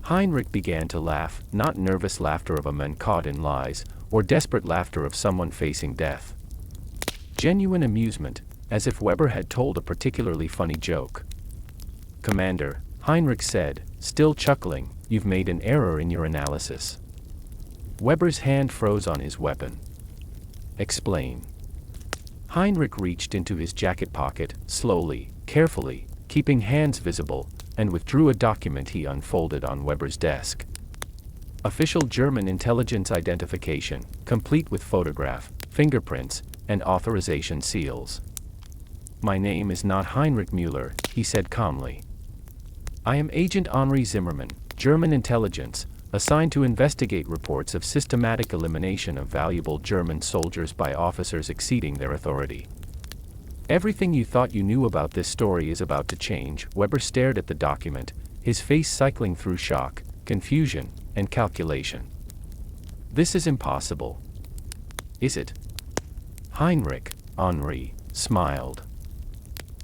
Heinrich began to laugh, not nervous laughter of a man caught in lies, or desperate laughter of someone facing death. Genuine amusement, as if Weber had told a particularly funny joke. Commander, Heinrich said, still chuckling, you've made an error in your analysis. Weber's hand froze on his weapon. Explain. Heinrich reached into his jacket pocket, slowly, carefully, keeping hands visible, and withdrew a document he unfolded on Weber's desk. Official German intelligence identification, complete with photograph, fingerprints, and authorization seals. My name is not Heinrich Mueller, he said calmly. I am Agent Henri Zimmermann, German intelligence, assigned to investigate reports of systematic elimination of valuable German soldiers by officers exceeding their authority. Everything you thought you knew about this story is about to change. Weber stared at the document, his face cycling through shock, confusion, and calculation. This is impossible. Is it? Heinrich, Henri, smiled.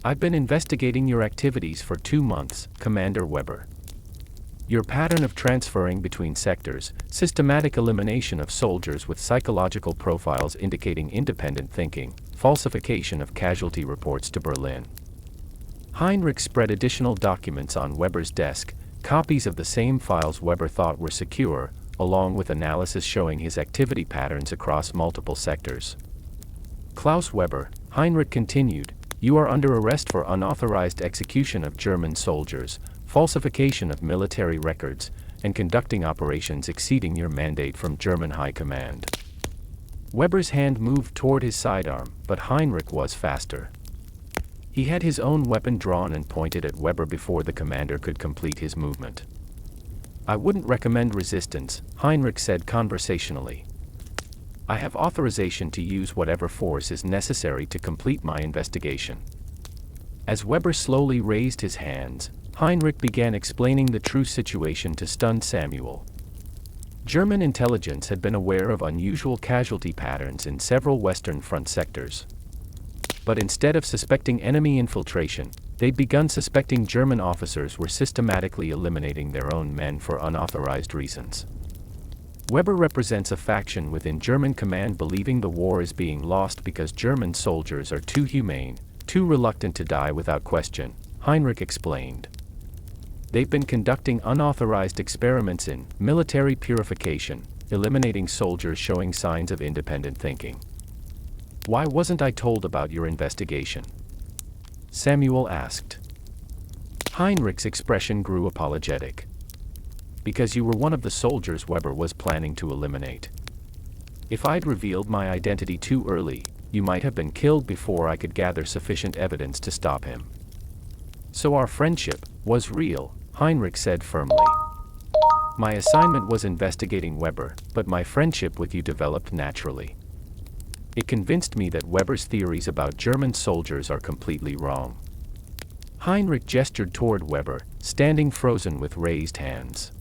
I've been investigating your activities for 2 months, Commander Weber. Your pattern of transferring between sectors, systematic elimination of soldiers with psychological profiles indicating independent thinking, falsification of casualty reports to Berlin. Heinrich spread additional documents on Weber's desk, copies of the same files Weber thought were secure, along with analysis showing his activity patterns across multiple sectors. Klaus Weber, Heinrich continued, you are under arrest for unauthorized execution of German soldiers, falsification of military records, and conducting operations exceeding your mandate from German High Command. Weber's hand moved toward his sidearm, but Heinrich was faster. He had his own weapon drawn and pointed at Weber before the commander could complete his movement. I wouldn't recommend resistance, Heinrich said conversationally. I have authorization to use whatever force is necessary to complete my investigation. As Weber slowly raised his hands, Heinrich began explaining the true situation to stunned Samuel. German intelligence had been aware of unusual casualty patterns in several Western Front sectors. But instead of suspecting enemy infiltration, they'd begun suspecting German officers were systematically eliminating their own men for unauthorized reasons. Weber represents a faction within German command believing the war is being lost because German soldiers are too humane, too reluctant to die without question, Heinrich explained. They've been conducting unauthorized experiments in military purification, eliminating soldiers showing signs of independent thinking. Why wasn't I told about your investigation? Samuel asked. Heinrich's expression grew apologetic. Because you were one of the soldiers Weber was planning to eliminate. If I'd revealed my identity too early, you might have been killed before I could gather sufficient evidence to stop him. So our friendship was real, Heinrich said firmly. My assignment was investigating Weber, but my friendship with you developed naturally. It convinced me that Weber's theories about German soldiers are completely wrong. Heinrich gestured toward Weber, standing frozen with raised hands.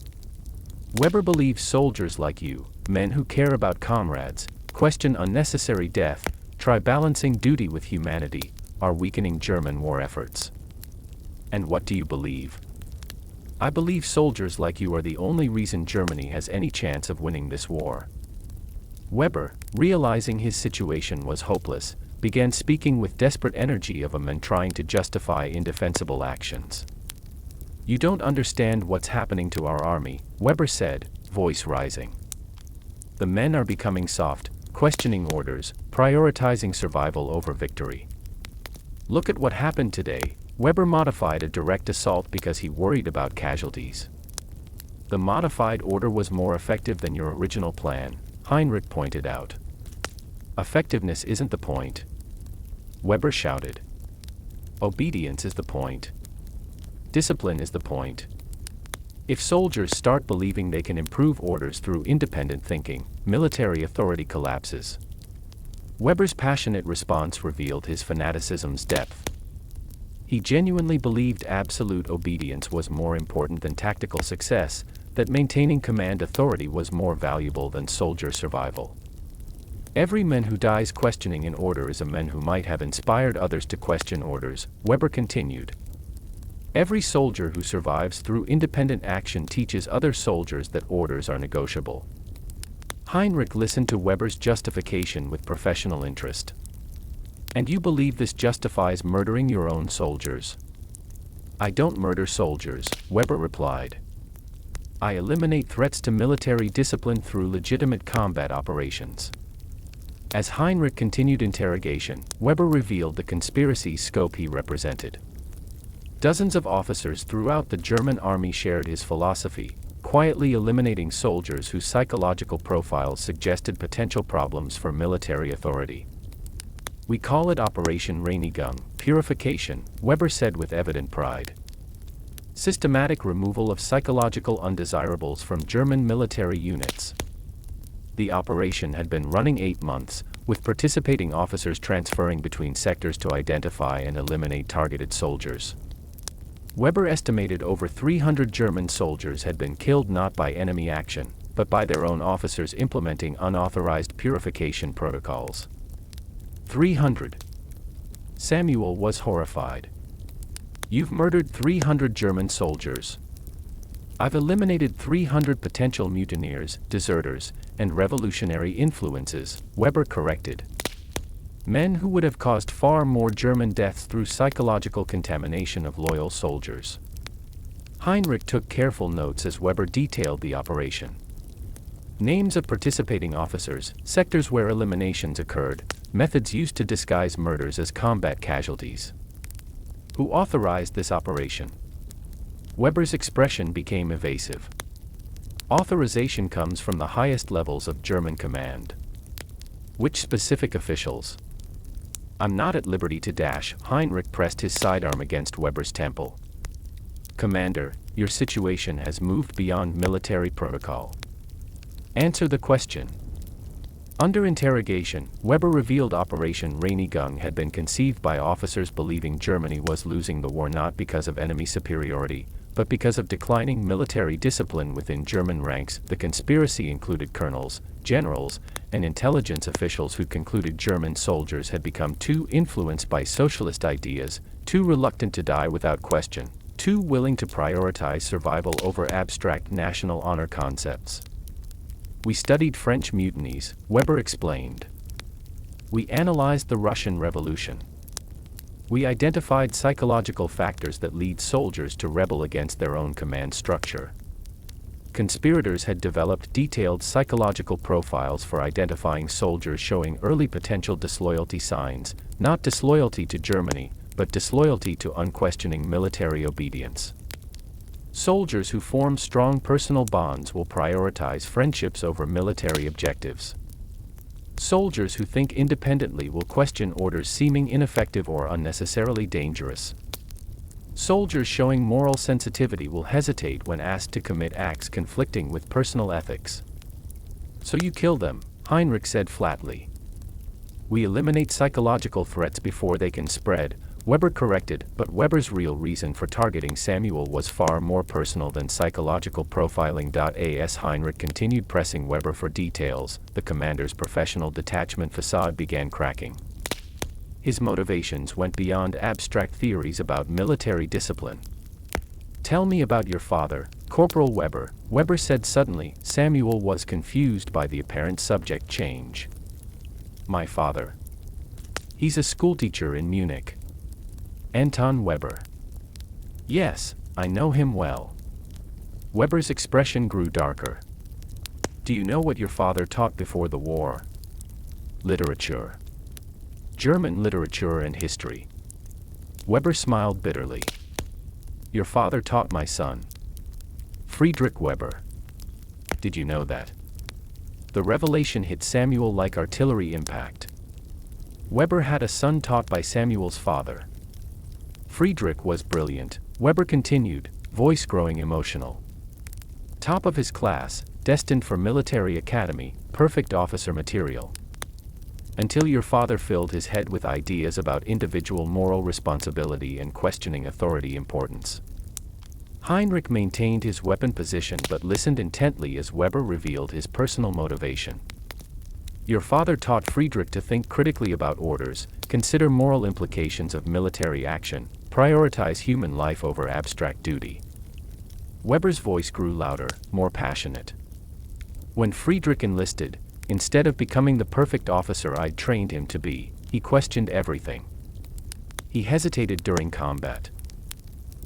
Weber believes soldiers like you, men who care about comrades, question unnecessary death, try balancing duty with humanity, are weakening German war efforts. And what do you believe? I believe soldiers like you are the only reason Germany has any chance of winning this war. Weber, realizing his situation was hopeless, began speaking with desperate energy of a man trying to justify indefensible actions. You don't understand what's happening to our army, Weber said, voice rising. The men are becoming soft, questioning orders, prioritizing survival over victory. Look at what happened today. Weber modified a direct assault because he worried about casualties. The modified order was more effective than your original plan, Heinrich pointed out. Effectiveness isn't the point. Weber shouted. Obedience is the point. Discipline is the point. If soldiers start believing they can improve orders through independent thinking, military authority collapses. Weber's passionate response revealed his fanaticism's depth. He genuinely believed absolute obedience was more important than tactical success, that maintaining command authority was more valuable than soldier survival. Every man who dies questioning an order is a man who might have inspired others to question orders, Weber continued. Every soldier who survives through independent action teaches other soldiers that orders are negotiable. Heinrich listened to Weber's justification with professional interest. And you believe this justifies murdering your own soldiers? I don't murder soldiers, Weber replied. I eliminate threats to military discipline through legitimate combat operations. As Heinrich continued interrogation, Weber revealed the conspiracy scope he represented. Dozens of officers throughout the German army shared his philosophy, quietly eliminating soldiers whose psychological profiles suggested potential problems for military authority. We call it Operation Reinigung, purification, Weber said with evident pride. Systematic removal of psychological undesirables from German military units. The operation had been running 8 months, with participating officers transferring between sectors to identify and eliminate targeted soldiers. Weber estimated over 300 German soldiers had been killed not by enemy action, but by their own officers implementing unauthorized purification protocols. 300. Samuel was horrified. You've murdered 300 German soldiers. I've eliminated 300 potential mutineers, deserters, and revolutionary influences, Weber corrected. Men who would have caused far more German deaths through psychological contamination of loyal soldiers. Heinrich took careful notes as Weber detailed the operation. Names of participating officers, sectors where eliminations occurred, methods used to disguise murders as combat casualties. Who authorized this operation? Weber's expression became evasive. Authorization comes from the highest levels of German command. Which specific officials? I'm not at liberty to dash. Heinrich pressed his sidearm against Weber's temple. Commander, your situation has moved beyond military protocol. Answer the question. Under interrogation, Weber revealed Operation Reinigung had been conceived by officers believing Germany was losing the war not because of enemy superiority, but because of declining military discipline within German ranks. The conspiracy included colonels, generals, and intelligence officials who concluded German soldiers had become too influenced by socialist ideas, too reluctant to die without question, too willing to prioritize survival over abstract national honor concepts. We studied French mutinies, Weber explained. We analyzed the Russian Revolution. We identified psychological factors that lead soldiers to rebel against their own command structure. Conspirators had developed detailed psychological profiles for identifying soldiers showing early potential disloyalty signs, not disloyalty to Germany, but disloyalty to unquestioning military obedience. Soldiers who form strong personal bonds will prioritize friendships over military objectives. Soldiers who think independently will question orders seeming ineffective or unnecessarily dangerous. Soldiers showing moral sensitivity will hesitate when asked to commit acts conflicting with personal ethics. So you kill them, Heinrich said flatly. We eliminate psychological threats before they can spread, Weber corrected, but Weber's real reason for targeting Samuel was far more personal than psychological profiling. As Heinrich continued pressing Weber for details, the commander's professional detachment facade began cracking. His motivations went beyond abstract theories about military discipline. Tell me about your father, Corporal Weber, Weber said suddenly. Samuel was confused by the apparent subject change. My father. He's a schoolteacher in Munich. Anton Weber. Yes, I know him well. Weber's expression grew darker. Do you know what your father taught before the war? Literature. German literature and history. Weber smiled bitterly. Your father taught my son. Friedrich Weber. Did you know that? The revelation hit Samuel like artillery impact. Weber had a son taught by Samuel's father. Friedrich was brilliant, Weber continued, voice growing emotional. Top of his class, destined for military academy, perfect officer material. Until your father filled his head with ideas about individual moral responsibility and questioning authority importance. Heinrich maintained his weapon position but listened intently as Weber revealed his personal motivation. Your father taught Friedrich to think critically about orders, consider moral implications of military action, prioritize human life over abstract duty. Weber's voice grew louder, more passionate. When Friedrich enlisted, instead of becoming the perfect officer I'd trained him to be, he questioned everything. He hesitated during combat.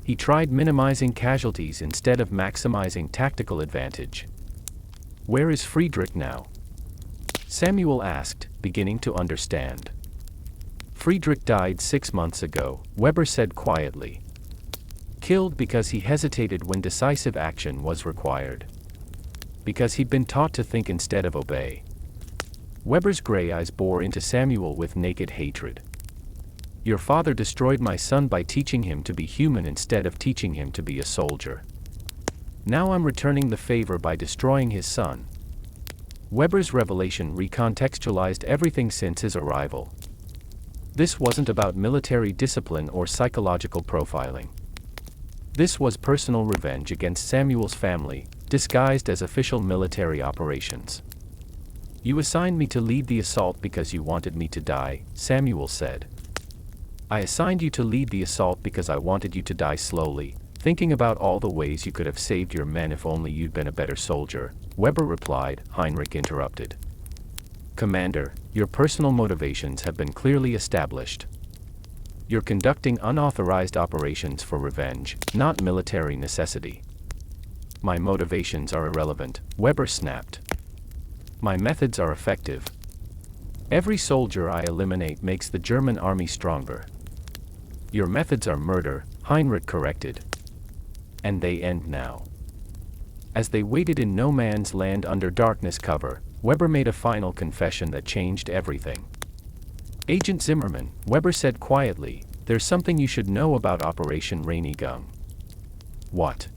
He tried minimizing casualties instead of maximizing tactical advantage. Where is Friedrich now? Samuel asked, beginning to understand. Friedrich died 6 months ago, Weber said quietly. Killed because he hesitated when decisive action was required. Because he'd been taught to think instead of obey. Weber's gray eyes bore into Samuel with naked hatred. Your father destroyed my son by teaching him to be human instead of teaching him to be a soldier. Now I'm returning the favor by destroying his son. Weber's revelation recontextualized everything since his arrival. This wasn't about military discipline or psychological profiling. This was personal revenge against Samuel's family, disguised as official military operations. You assigned me to lead the assault because you wanted me to die, Samuel said. I assigned you to lead the assault because I wanted you to die slowly, thinking about all the ways you could have saved your men if only you'd been a better soldier, Weber replied. Heinrich interrupted. Commander, your personal motivations have been clearly established. You're conducting unauthorized operations for revenge, not military necessity. My motivations are irrelevant, Weber snapped. My methods are effective. Every soldier I eliminate makes the German army stronger. Your methods are murder, Heinrich corrected. And they end now. As they waited in no man's land under darkness cover, Weber made a final confession that changed everything. Agent Zimmerman, Weber said quietly, there's something you should know about Operation Rainy Gum. What?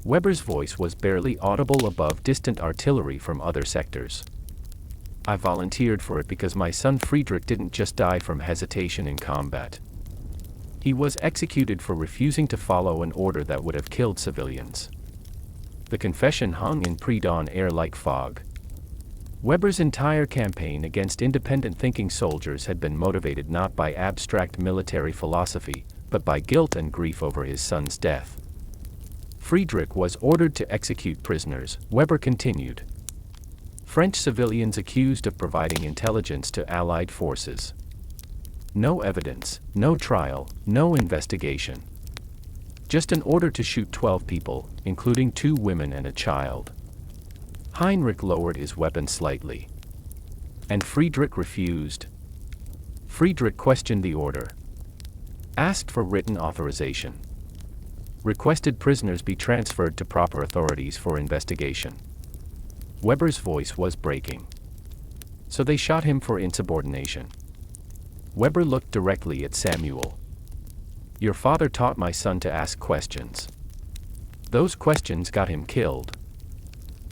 Weber's voice was barely audible above distant artillery from other sectors. I volunteered for it because my son Friedrich didn't just die from hesitation in combat. He was executed for refusing to follow an order that would have killed civilians. The confession hung in pre-dawn air like fog. Weber's entire campaign against independent thinking soldiers had been motivated not by abstract military philosophy, but by guilt and grief over his son's death. Friedrich was ordered to execute prisoners, Weber continued. French civilians accused of providing intelligence to Allied forces. No evidence, no trial, no investigation. Just an order to shoot 12 people, including 2 women and a child. Heinrich lowered his weapon slightly. And Friedrich refused. Friedrich questioned the order. Asked for written authorization. Requested prisoners be transferred to proper authorities for investigation. Weber's voice was breaking. So they shot him for insubordination. Weber looked directly at Samuel. Your father taught my son to ask questions. Those questions got him killed.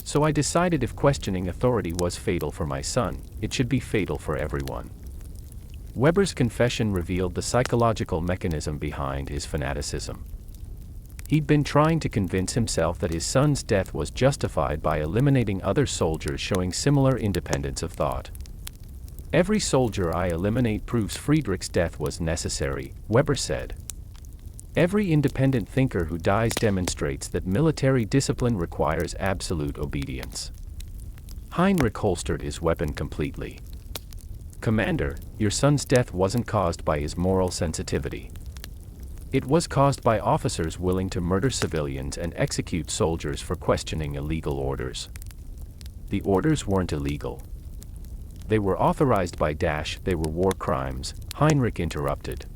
So I decided if questioning authority was fatal for my son, it should be fatal for everyone. Weber's confession revealed the psychological mechanism behind his fanaticism. He'd been trying to convince himself that his son's death was justified by eliminating other soldiers showing similar independence of thought. Every soldier I eliminate proves Friedrich's death was necessary, Weber said. Every independent thinker who dies demonstrates that military discipline requires absolute obedience. Heinrich holstered his weapon completely. Commander, your son's death wasn't caused by his moral sensitivity. It was caused by officers willing to murder civilians and execute soldiers for questioning illegal orders. The orders weren't illegal. They were authorized by they were war crimes, Heinrich interrupted.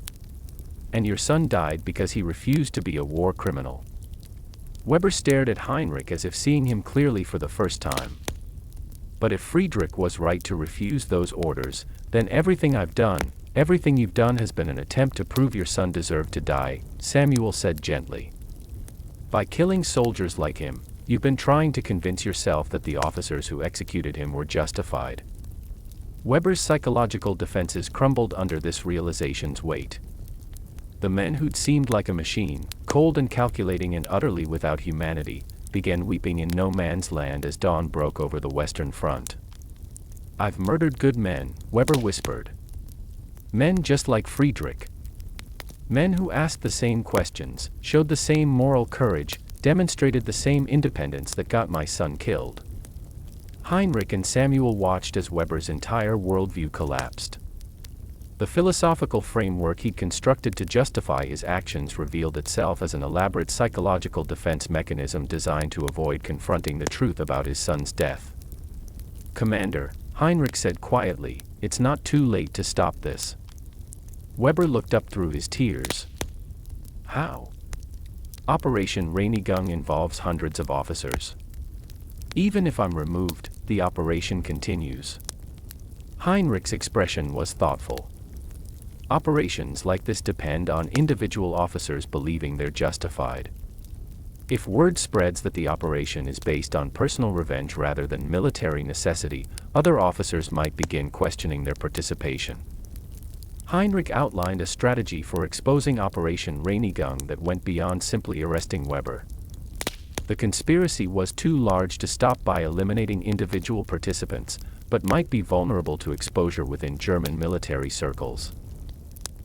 And your son died because he refused to be a war criminal. Weber stared at Heinrich as if seeing him clearly for the first time. But if Friedrich was right to refuse those orders, then everything I've done, everything you've done has been an attempt to prove your son deserved to die, Samuel said gently. By killing soldiers like him, you've been trying to convince yourself that the officers who executed him were justified. Weber's psychological defenses crumbled under this realization's weight. The men who'd seemed like a machine, cold and calculating and utterly without humanity, began weeping in no man's land as dawn broke over the Western Front. I've murdered good men, Weber whispered. Men just like Friedrich. Men who asked the same questions, showed the same moral courage, demonstrated the same independence that got my son killed. Heinrich and Samuel watched as Weber's entire worldview collapsed. The philosophical framework he'd constructed to justify his actions revealed itself as an elaborate psychological defense mechanism designed to avoid confronting the truth about his son's death. Commander, Heinrich said quietly, it's not too late to stop this. Weber looked up through his tears. How? Operation Reinigung involves hundreds of officers. Even if I'm removed, the operation continues. Heinrich's expression was thoughtful. Operations like this depend on individual officers believing they're justified. If word spreads that the operation is based on personal revenge rather than military necessity, other officers might begin questioning their participation. Heinrich outlined a strategy for exposing Operation Reinigung that went beyond simply arresting Weber. The conspiracy was too large to stop by eliminating individual participants, but might be vulnerable to exposure within German military circles.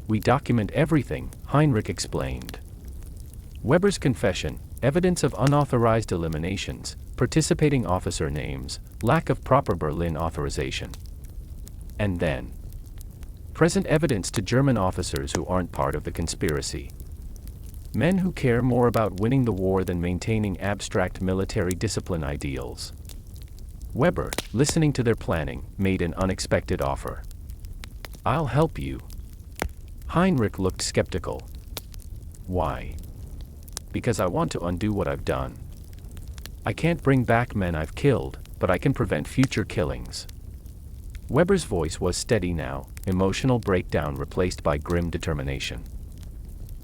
We document everything, Heinrich explained. Weber's confession, evidence of unauthorized eliminations, participating officer names, lack of proper Berlin authorization. And then, present evidence to German officers who aren't part of the conspiracy. Men who care more about winning the war than maintaining abstract military discipline ideals. Weber, listening to their planning, made an unexpected offer. I'll help you. Heinrich looked skeptical. Why? Because I want to undo what I've done. I can't bring back men I've killed, but I can prevent future killings. Weber's voice was steady now, emotional breakdown replaced by grim determination.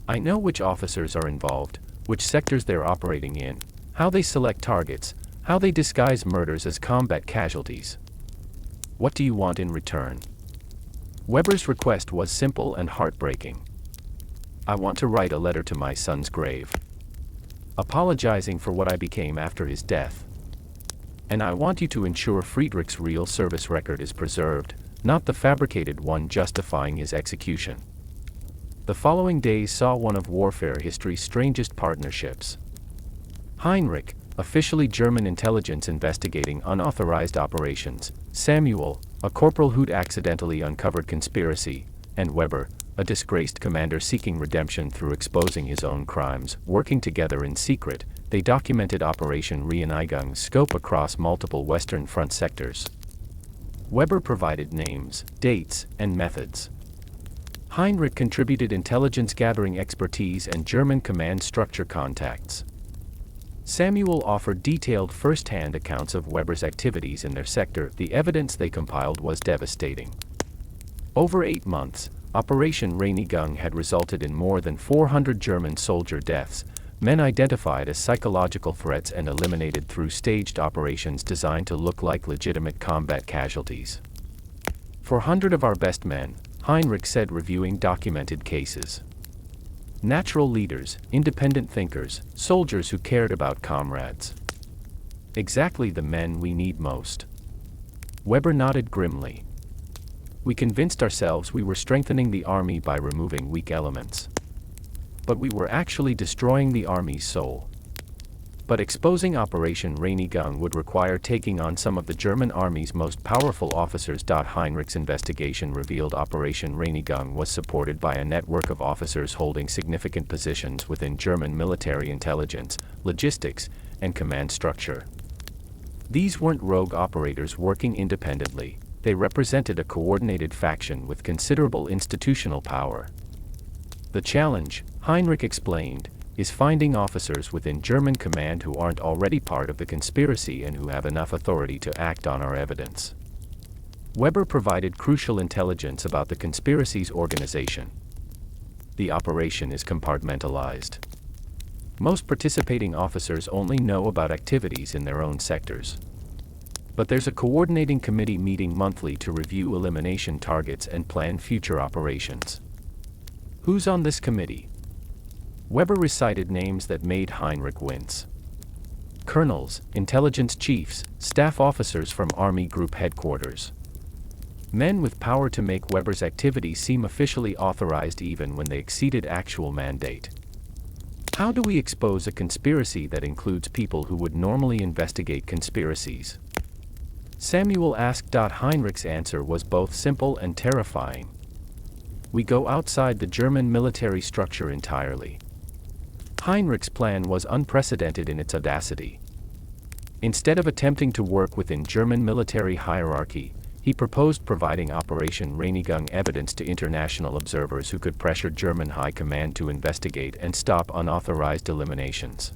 I know which officers are involved, which sectors they're operating in, how they select targets, how they disguise murders as combat casualties. What do you want in return? Weber's request was simple and heartbreaking. I want to write a letter to my son's grave, apologizing for what I became after his death. And I want you to ensure Friedrich's real service record is preserved, not the fabricated one justifying his execution. The following days saw one of warfare history's strangest partnerships. Heinrich, officially German intelligence investigating unauthorized operations, Samuel, a corporal who'd accidentally uncovered conspiracy, and Weber, a disgraced commander seeking redemption through exposing his own crimes. Working together in secret, they documented Operation Reunigung's scope across multiple Western Front sectors. Weber provided names, dates, and methods. Heinrich contributed intelligence gathering expertise and German command structure contacts. Samuel offered detailed first-hand accounts of Weber's activities in their sector. The evidence they compiled was devastating. Over 8 months, Operation Reunigung had resulted in more than 400 German soldier deaths, men identified as psychological threats and eliminated through staged operations designed to look like legitimate combat casualties. 400 of our best men, Heinrich said, reviewing documented cases. Natural leaders, independent thinkers, soldiers who cared about comrades. Exactly the men we need most. Weber nodded grimly. We convinced ourselves we were strengthening the army by removing weak elements. But we were actually destroying the army's soul. But exposing Operation Reunigung would require taking on some of the German army's most powerful officers. Heinrich's investigation revealed Operation Reunigung was supported by a network of officers holding significant positions within German military intelligence, logistics, and command structure. These weren't rogue operators working independently. They represented a coordinated faction with considerable institutional power. The challenge, Heinrich explained, is finding officers within German command who aren't already part of the conspiracy and who have enough authority to act on our evidence. Weber provided crucial intelligence about the conspiracy's organization. The operation is compartmentalized. Most participating officers only know about activities in their own sectors. But there's a coordinating committee meeting monthly to review elimination targets and plan future operations. Who's on this committee? Weber recited names that made Heinrich wince. Colonels, intelligence chiefs, staff officers from Army Group headquarters. Men with power to make Weber's activities seem officially authorized even when they exceeded actual mandate. How do we expose a conspiracy that includes people who would normally investigate conspiracies? Samuel asked. Heinrich's answer was both simple and terrifying. We go outside the German military structure entirely. Heinrich's plan was unprecedented in its audacity. Instead of attempting to work within German military hierarchy, he proposed providing Operation Reunigung evidence to international observers who could pressure German high command to investigate and stop unauthorized eliminations.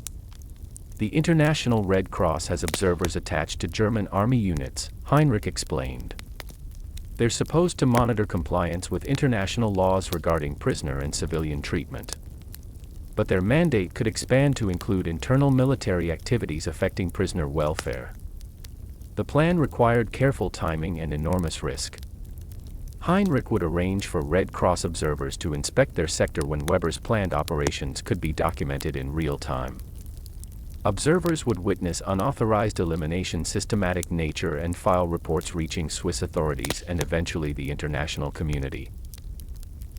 The International Red Cross has observers attached to German army units, Heinrich explained. They're supposed to monitor compliance with international laws regarding prisoner and civilian treatment. But their mandate could expand to include internal military activities affecting prisoner welfare. The plan required careful timing and enormous risk. Heinrich would arrange for Red Cross observers to inspect their sector when Weber's planned operations could be documented in real time. Observers would witness unauthorized elimination systematic nature and file reports reaching Swiss authorities and eventually the international community.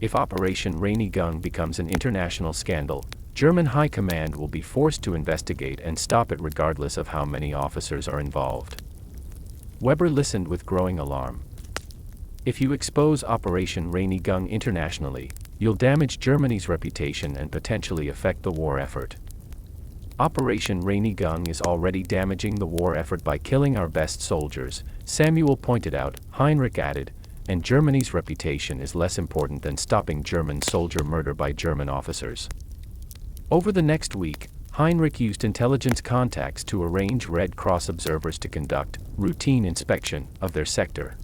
If Operation Reunigung becomes an international scandal, German high command will be forced to investigate and stop it regardless of how many officers are involved. Weber listened with growing alarm. If you expose Operation Reunigung internationally, you'll damage Germany's reputation and potentially affect the war effort. Operation Reunigung is already damaging the war effort by killing our best soldiers, Samuel pointed out. Heinrich added, and Germany's reputation is less important than stopping German soldier murder by German officers. Over the next week, Heinrich used intelligence contacts to arrange Red Cross observers to conduct routine inspection of their sector.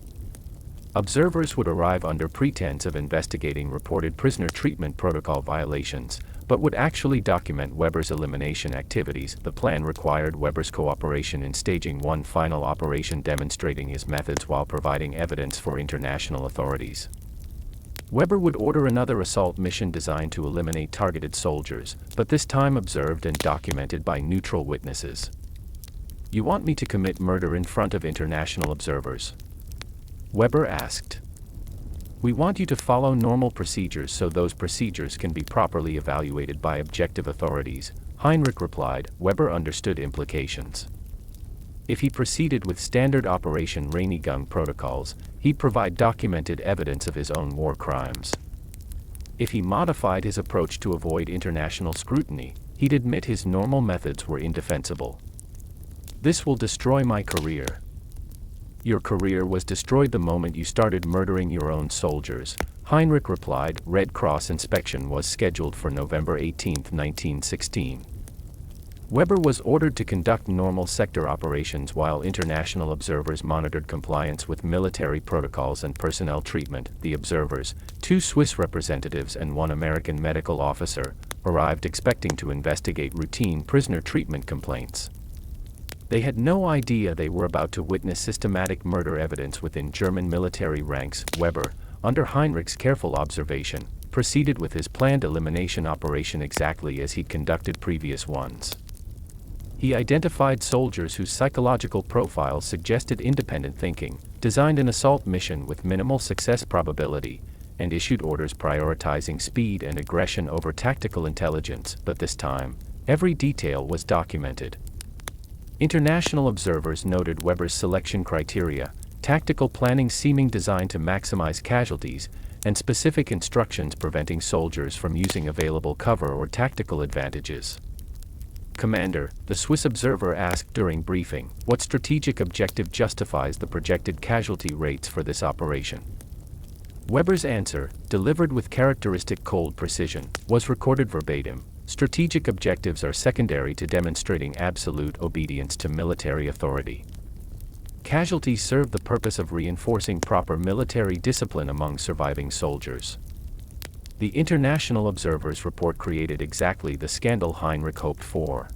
Observers would arrive under pretense of investigating reported prisoner treatment protocol violations, but would actually document Weber's elimination activities. The plan required Weber's cooperation in staging one final operation demonstrating his methods while providing evidence for international authorities. Weber would order another assault mission designed to eliminate targeted soldiers, but this time observed and documented by neutral witnesses. You want me to commit murder in front of international observers? Weber asked. We want you to follow normal procedures so those procedures can be properly evaluated by objective authorities, Heinrich replied. Weber understood implications. If he proceeded with standard Operation Reinigung protocols, he'd provide documented evidence of his own war crimes. If he modified his approach to avoid international scrutiny, he'd admit his normal methods were indefensible. This will destroy my career. Your career was destroyed the moment you started murdering your own soldiers, Heinrich replied. Red Cross inspection was scheduled for November 18, 1916. Weber was ordered to conduct normal sector operations while international observers monitored compliance with military protocols and personnel treatment. The observers, 2 Swiss representatives and 1 American medical officer, arrived expecting to investigate routine prisoner treatment complaints. They had no idea they were about to witness systematic murder evidence within German military ranks. Weber, under Heinrich's careful observation, proceeded with his planned elimination operation exactly as he'd conducted previous ones. He identified soldiers whose psychological profiles suggested independent thinking, designed an assault mission with minimal success probability, and issued orders prioritizing speed and aggression over tactical intelligence. But this time, every detail was documented. International observers noted Weber's selection criteria, tactical planning seeming designed to maximize casualties, and specific instructions preventing soldiers from using available cover or tactical advantages. Commander, the Swiss observer asked during briefing, what strategic objective justifies the projected casualty rates for this operation? Weber's answer, delivered with characteristic cold precision, was recorded verbatim. Strategic objectives are secondary to demonstrating absolute obedience to military authority. Casualties serve the purpose of reinforcing proper military discipline among surviving soldiers. The international observer's report created exactly the scandal Heinrich hoped for.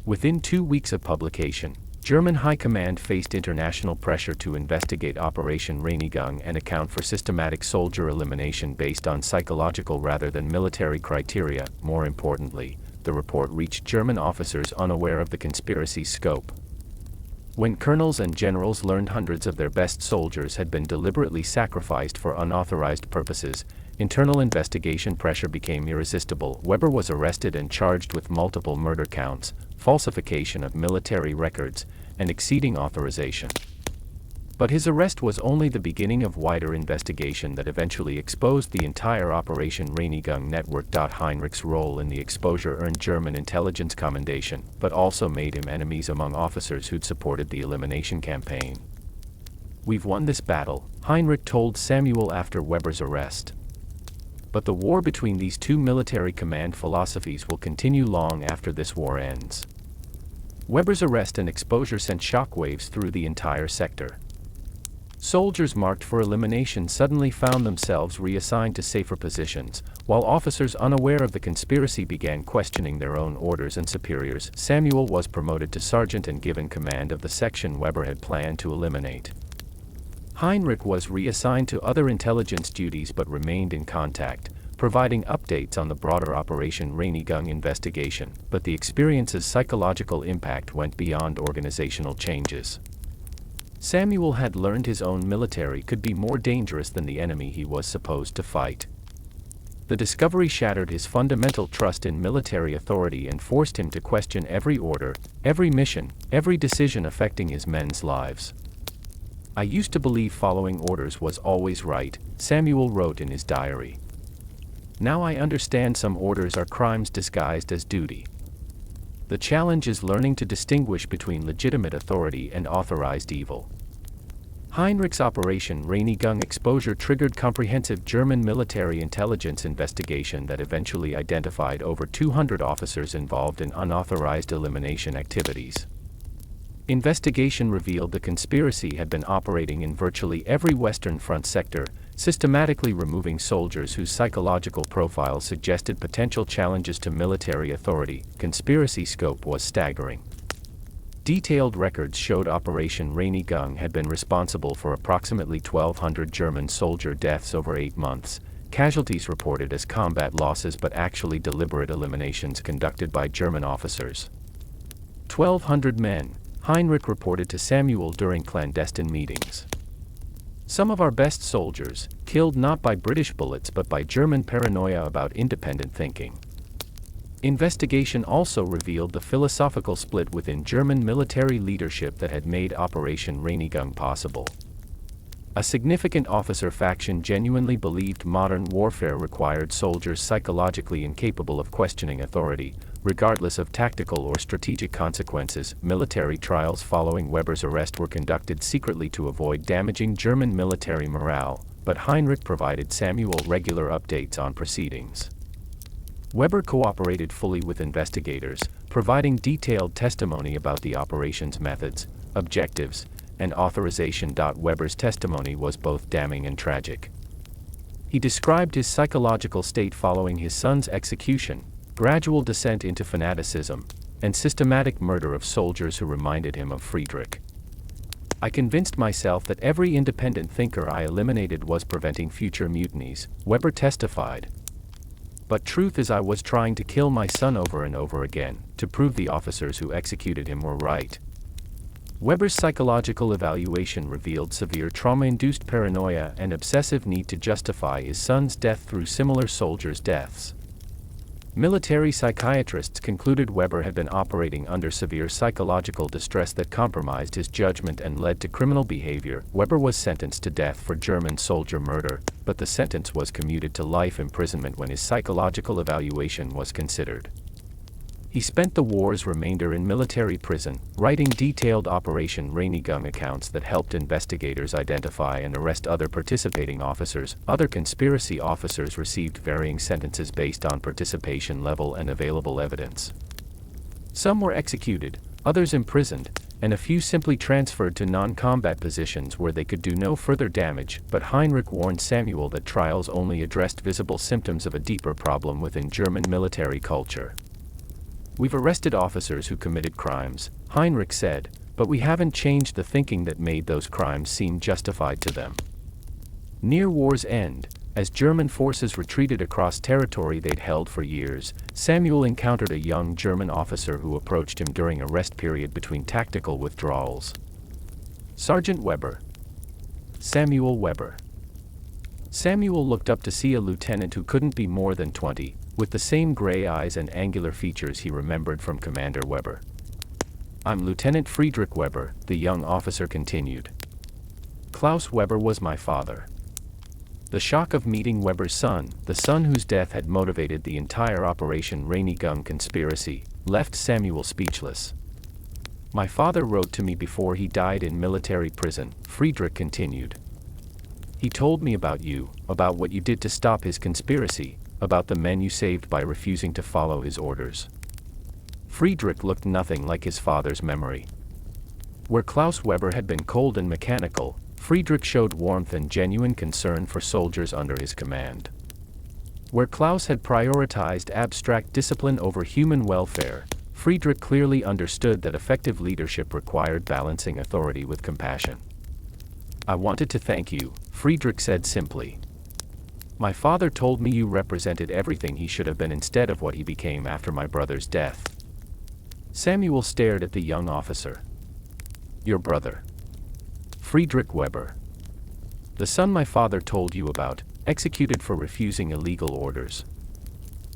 Within 2 weeks of publication, German High Command faced international pressure to investigate Operation Reinigung and account for systematic soldier elimination based on psychological rather than military criteria. More importantly, the report reached German officers unaware of the conspiracy's scope. When colonels and generals learned hundreds of their best soldiers had been deliberately sacrificed for unauthorized purposes, internal investigation pressure became irresistible. Weber was arrested and charged with multiple murder counts, falsification of military records, and exceeding authorization. But his arrest was only the beginning of wider investigation that eventually exposed the entire Operation Reinigung network. Heinrich's role in the exposure earned German intelligence commendation, but also made him enemies among officers who'd supported the elimination campaign. We've won this battle, Heinrich told Samuel after Weber's arrest. But the war between these 2 military command philosophies will continue long after this war ends. Weber's arrest and exposure sent shockwaves through the entire sector. Soldiers marked for elimination suddenly found themselves reassigned to safer positions, while officers unaware of the conspiracy began questioning their own orders and superiors. Samuel was promoted to sergeant and given command of the section Weber had planned to eliminate. Heinrich was reassigned to other intelligence duties but remained in contact, providing updates on the broader Operation Reinigung investigation, but the experience's psychological impact went beyond organizational changes. Samuel had learned his own military could be more dangerous than the enemy he was supposed to fight. The discovery shattered his fundamental trust in military authority and forced him to question every order, every mission, every decision affecting his men's lives. I used to believe following orders was always right, Samuel wrote in his diary. Now I understand some orders are crimes disguised as duty. The challenge is learning to distinguish between legitimate authority and authorized evil. Heinrich's Operation Reinigung exposure triggered comprehensive German military intelligence investigation that eventually identified over 200 officers involved in unauthorized elimination activities. Investigation revealed the conspiracy had been operating in virtually every Western Front sector, systematically removing soldiers whose psychological profiles suggested potential challenges to military authority. Conspiracy scope was staggering. Detailed records showed Operation Reinigung had been responsible for approximately 1,200 German soldier deaths over 8 months, casualties reported as combat losses but actually deliberate eliminations conducted by German officers. 1,200 men, Heinrich reported to Samuel during clandestine meetings. Some of our best soldiers, killed not by British bullets but by German paranoia about independent thinking. Investigation also revealed the philosophical split within German military leadership that had made Operation Reinigung possible. A significant officer faction genuinely believed modern warfare required soldiers psychologically incapable of questioning authority, regardless of tactical or strategic consequences. Military trials following Weber's arrest were conducted secretly to avoid damaging German military morale, but Heinrich provided Samuel regular updates on proceedings. Weber cooperated fully with investigators, providing detailed testimony about the operation's methods, objectives, and authorization. Weber's testimony was both damning and tragic. He described his psychological state following his son's execution, gradual descent into fanaticism, and systematic murder of soldiers who reminded him of Friedrich. I convinced myself that every independent thinker I eliminated was preventing future mutinies, Weber testified. But truth is, I was trying to kill my son over and over again, to prove the officers who executed him were right. Weber's psychological evaluation revealed severe trauma-induced paranoia and obsessive need to justify his son's death through similar soldiers' deaths. Military psychiatrists concluded Weber had been operating under severe psychological distress that compromised his judgment and led to criminal behavior. Weber was sentenced to death for German soldier murder, but the sentence was commuted to life imprisonment when his psychological evaluation was considered. He spent the war's remainder in military prison, writing detailed Operation Reinigung accounts that helped investigators identify and arrest other participating officers. Other conspiracy officers received varying sentences based on participation level and available evidence. Some were executed, others imprisoned, and a few simply transferred to non-combat positions where they could do no further damage. But Heinrich warned Samuel that trials only addressed visible symptoms of a deeper problem within German military culture. "We've arrested officers who committed crimes," Heinrich said, "but we haven't changed the thinking that made those crimes seem justified to them." Near war's end, as German forces retreated across territory they'd held for years, Samuel encountered a young German officer who approached him during a rest period between tactical withdrawals. "Sergeant Weber." Samuel Weber. Samuel looked up to see a lieutenant who couldn't be more than 20, with the same gray eyes and angular features he remembered from Commander Weber. "I'm Lieutenant Friedrich Weber," the young officer continued. "Klaus Weber was my father." The shock of meeting Weber's son, the son whose death had motivated the entire Operation Reinigung conspiracy, left Samuel speechless. "My father wrote to me before he died in military prison," Friedrich continued. "He told me about you, about what you did to stop his conspiracy, about the men you saved by refusing to follow his orders." Friedrich looked nothing like his father's memory. Where Klaus Weber had been cold and mechanical, Friedrich showed warmth and genuine concern for soldiers under his command. Where Klaus had prioritized abstract discipline over human welfare, Friedrich clearly understood that effective leadership required balancing authority with compassion. "I wanted to thank you," Friedrich said simply. "My father told me you represented everything he should have been instead of what he became after my brother's death." Samuel stared at the young officer. "Your brother?" "Friedrich Weber. The son my father told you about, executed for refusing illegal orders."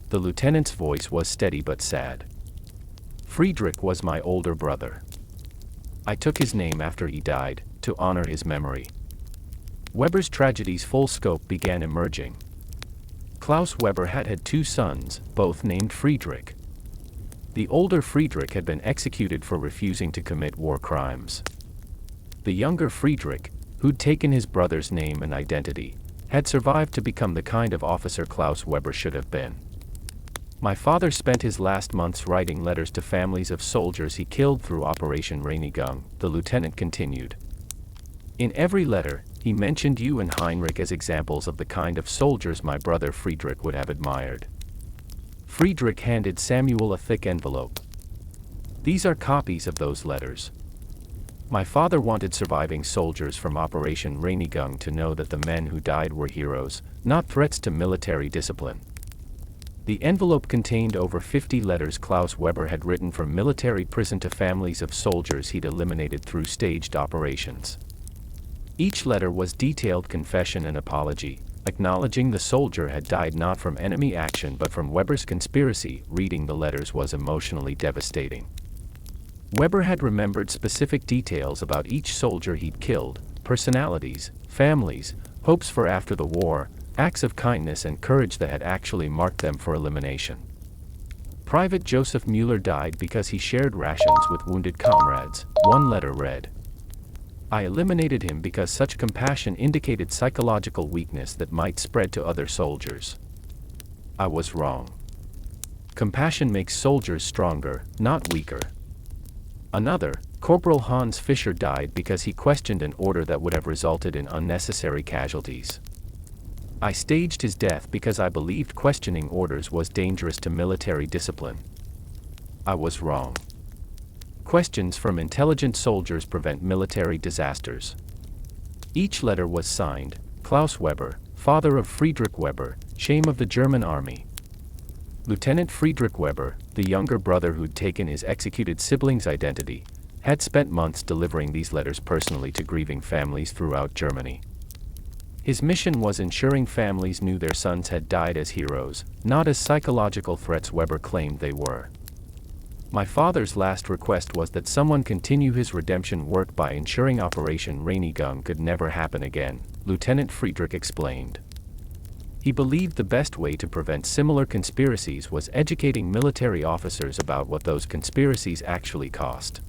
The lieutenant's voice was steady but sad. "Friedrich was my older brother. I took his name after he died, to honor his memory." Weber's tragedy's full scope began emerging. Klaus Weber had had two sons, both named Friedrich. The older Friedrich had been executed for refusing to commit war crimes. The younger Friedrich, who'd taken his brother's name and identity, had survived to become the kind of officer Klaus Weber should have been. "My father spent his last months writing letters to families of soldiers he killed through Operation Reinigung," the lieutenant continued. "In every letter, he mentioned you and Heinrich as examples of the kind of soldiers my brother Friedrich would have admired." Friedrich handed Samuel a thick envelope. "These are copies of those letters. My father wanted surviving soldiers from Operation Reinigung to know that the men who died were heroes, not threats to military discipline." The envelope contained over 50 letters Klaus Weber had written from military prison to families of soldiers he'd eliminated through staged operations. Each letter was detailed confession and apology, acknowledging the soldier had died not from enemy action but from Weber's conspiracy. Reading the letters was emotionally devastating. Weber had remembered specific details about each soldier he'd killed, personalities, families, hopes for after the war, acts of kindness and courage that had actually marked them for elimination. Private Joseph Mueller died because he shared rations with wounded comrades, one letter read. I eliminated him because such compassion indicated psychological weakness that might spread to other soldiers. I was wrong. Compassion makes soldiers stronger, not weaker. Another, Corporal Hans Fischer died because he questioned an order that would have resulted in unnecessary casualties. I staged his death because I believed questioning orders was dangerous to military discipline. I was wrong. Questions from intelligent soldiers prevent military disasters. Each letter was signed, Klaus Weber, father of Friedrich Weber, shame of the German army. Lieutenant Friedrich Weber, the younger brother who'd taken his executed sibling's identity, had spent months delivering these letters personally to grieving families throughout Germany. His mission was ensuring families knew their sons had died as heroes, not as psychological threats Weber claimed they were. My father's last request was that someone continue his redemption work by ensuring Operation Reinigung could never happen again, Lieutenant Friedrich explained. He believed the best way to prevent similar conspiracies was educating military officers about what those conspiracies actually cost.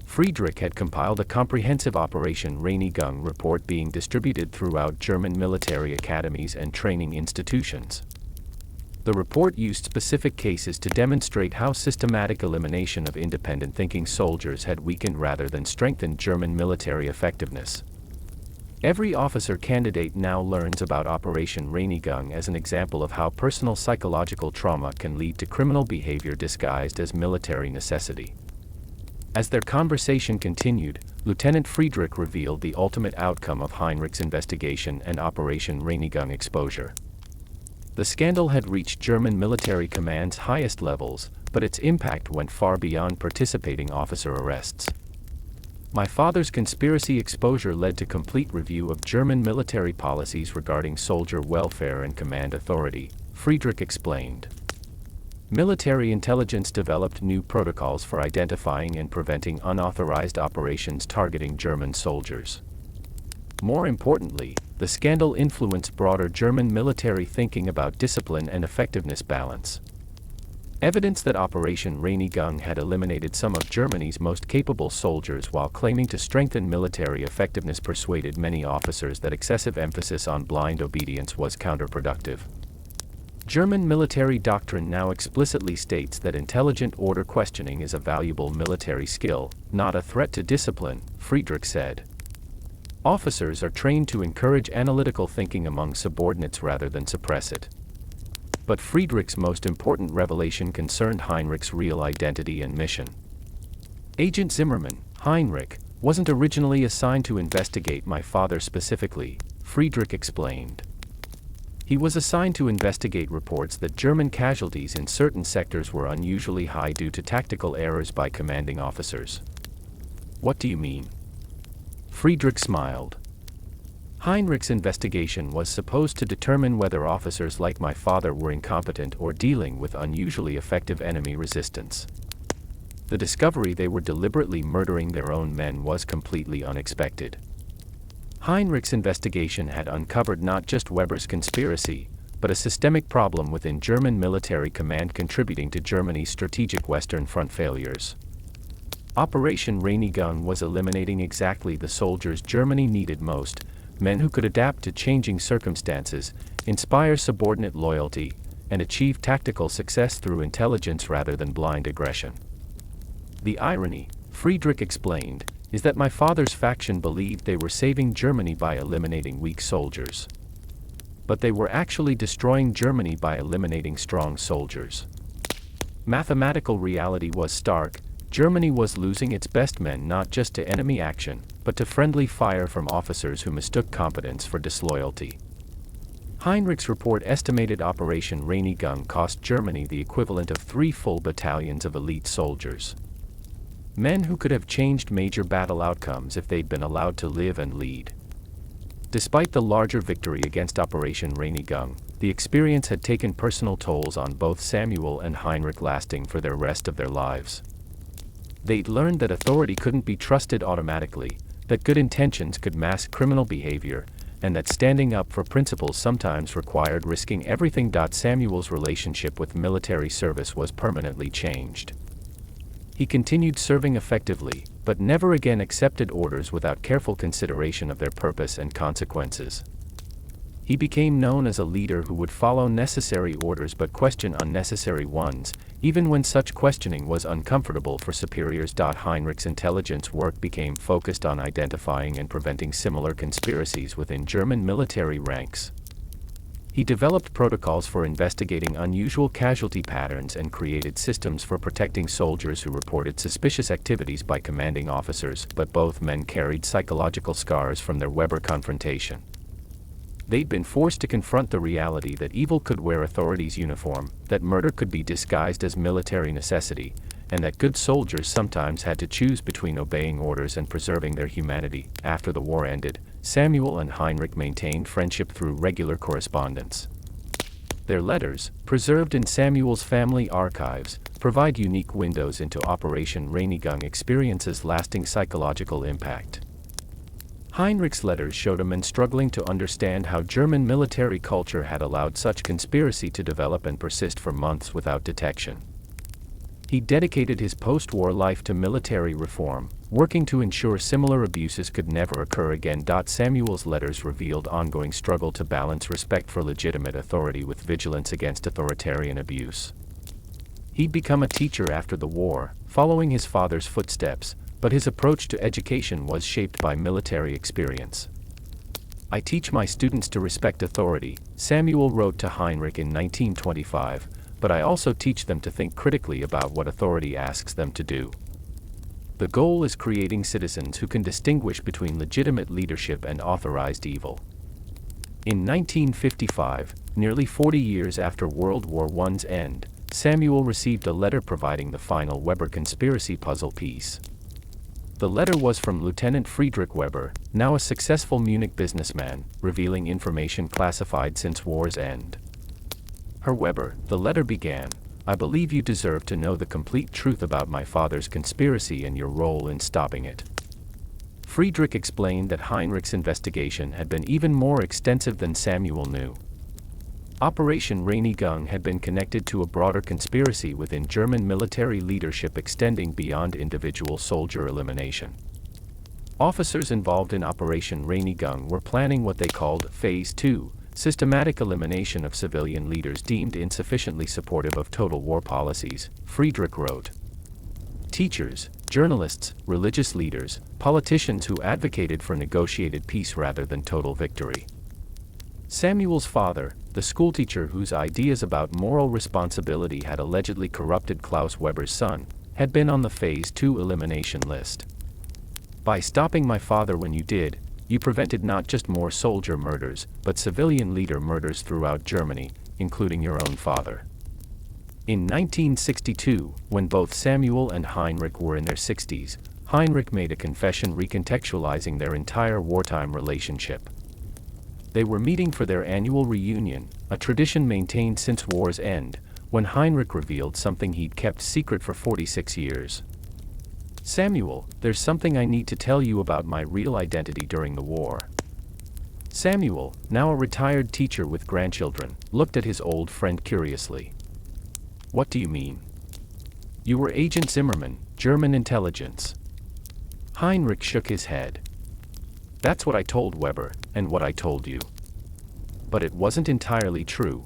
Friedrich had compiled a comprehensive Operation Reinigung report being distributed throughout German military academies and training institutions. The report used specific cases to demonstrate how systematic elimination of independent thinking soldiers had weakened rather than strengthened German military effectiveness. Every officer candidate now learns about Operation Reinigung as an example of how personal psychological trauma can lead to criminal behavior disguised as military necessity. As their conversation continued, Lieutenant Friedrich revealed the ultimate outcome of Heinrich's investigation and Operation Reinigung exposure. The scandal had reached German military command's highest levels, but its impact went far beyond participating officer arrests. My father's conspiracy exposure led to complete review of German military policies regarding soldier welfare and command authority, Friedrich explained. Military intelligence developed new protocols for identifying and preventing unauthorized operations targeting German soldiers. More importantly, the scandal influenced broader German military thinking about discipline and effectiveness balance. Evidence that Operation Reinigung had eliminated some of Germany's most capable soldiers while claiming to strengthen military effectiveness persuaded many officers that excessive emphasis on blind obedience was counterproductive. German military doctrine now explicitly states that intelligent order questioning is a valuable military skill, not a threat to discipline, Friedrich said. Officers are trained to encourage analytical thinking among subordinates rather than suppress it. But Friedrich's most important revelation concerned Heinrich's real identity and mission. Agent Zimmermann, Heinrich, wasn't originally assigned to investigate my father specifically, Friedrich explained. He was assigned to investigate reports that German casualties in certain sectors were unusually high due to tactical errors by commanding officers. What do you mean? Friedrich smiled. Heinrich's investigation was supposed to determine whether officers like my father were incompetent or dealing with unusually effective enemy resistance. The discovery they were deliberately murdering their own men was completely unexpected. Heinrich's investigation had uncovered not just Weber's conspiracy, but a systemic problem within German military command contributing to Germany's strategic Western Front failures. Operation Reinigung was eliminating exactly the soldiers Germany needed most, men who could adapt to changing circumstances, inspire subordinate loyalty, and achieve tactical success through intelligence rather than blind aggression. The irony, Friedrich explained, is that my father's faction believed they were saving Germany by eliminating weak soldiers. But they were actually destroying Germany by eliminating strong soldiers. Mathematical reality was stark. Germany was losing its best men not just to enemy action, but to friendly fire from officers who mistook competence for disloyalty. Heinrich's report estimated Operation Reinigung cost Germany the equivalent of 3 full battalions of elite soldiers. Men who could have changed major battle outcomes if they'd been allowed to live and lead. Despite the larger victory against Operation Reinigung, the experience had taken personal tolls on both Samuel and Heinrich, lasting for the rest of their lives. They'd learned that authority couldn't be trusted automatically, that good intentions could mask criminal behavior, and that standing up for principles sometimes required risking everything. Samuel's relationship with military service was permanently changed. He continued serving effectively, but never again accepted orders without careful consideration of their purpose and consequences. He became known as a leader who would follow necessary orders but question unnecessary ones, even when such questioning was uncomfortable for superiors. Heinrich's intelligence work became focused on identifying and preventing similar conspiracies within German military ranks. He developed protocols for investigating unusual casualty patterns and created systems for protecting soldiers who reported suspicious activities by commanding officers, but both men carried psychological scars from their Weber confrontation. They'd been forced to confront the reality that evil could wear authority's uniform, that murder could be disguised as military necessity, and that good soldiers sometimes had to choose between obeying orders and preserving their humanity. After the war ended, Samuel and Heinrich maintained friendship through regular correspondence. Their letters, preserved in Samuel's family archives, provide unique windows into Operation Reinigung experience's lasting psychological impact. Heinrich's letters showed a man struggling to understand how German military culture had allowed such conspiracy to develop and persist for months without detection. He dedicated his post-war life to military reform, working to ensure similar abuses could never occur again. Samuel's letters revealed ongoing struggle to balance respect for legitimate authority with vigilance against authoritarian abuse. He'd become a teacher after the war, following his father's footsteps, but his approach to education was shaped by military experience. "I teach my students to respect authority," Samuel wrote to Heinrich in 1925, "but I also teach them to think critically about what authority asks them to do." The goal is creating citizens who can distinguish between legitimate leadership and authorized evil. In 1955, nearly 40 years after World War I's end, Samuel received a letter providing the final Weber conspiracy puzzle piece. The letter was from Lieutenant Friedrich Weber, now a successful Munich businessman, revealing information classified since war's end. "Herr Weber," the letter began, "I believe you deserve to know the complete truth about my father's conspiracy and your role in stopping it." Friedrich explained that Heinrich's investigation had been even more extensive than Samuel knew. Operation Reinigung had been connected to a broader conspiracy within German military leadership extending beyond individual soldier elimination. Officers involved in Operation Reinigung were planning what they called Phase 2, systematic elimination of civilian leaders deemed insufficiently supportive of total war policies, Friedrich wrote. Teachers, journalists, religious leaders, politicians who advocated for negotiated peace rather than total victory. Samuel's father, the schoolteacher whose ideas about moral responsibility had allegedly corrupted Klaus Weber's son, had been on the Phase 2 elimination list. "By stopping my father when you did, you prevented not just more soldier murders, but civilian leader murders throughout Germany, including your own father." In 1962, when both Samuel and Heinrich were in their 60s, Heinrich made a confession recontextualizing their entire wartime relationship. They were meeting for their annual reunion, a tradition maintained since war's end, when Heinrich revealed something he'd kept secret for 46 years. "Samuel, there's something I need to tell you about my real identity during the war." Samuel, now a retired teacher with grandchildren, looked at his old friend curiously. "What do you mean?" "You were Agent Zimmermann, German intelligence." Heinrich shook his head. "That's what I told Weber, and what I told you." But it wasn't entirely true.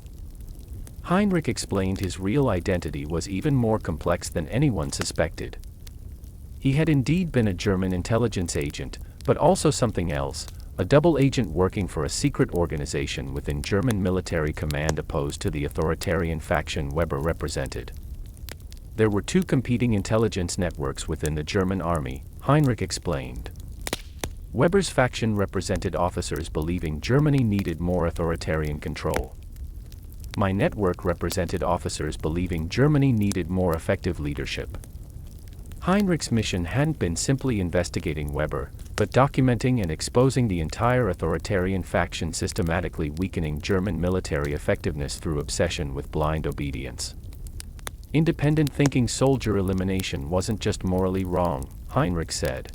Heinrich explained his real identity was even more complex than anyone suspected. He had indeed been a German intelligence agent, but also something else, a double agent working for a secret organization within German military command opposed to the authoritarian faction Weber represented. There were two competing intelligence networks within the German army, Heinrich explained. Weber's faction represented officers believing Germany needed more authoritarian control. My network represented officers believing Germany needed more effective leadership. Heinrich's mission hadn't been simply investigating Weber, but documenting and exposing the entire authoritarian faction systematically weakening German military effectiveness through obsession with blind obedience. Independent thinking soldier elimination wasn't just morally wrong, Heinrich said.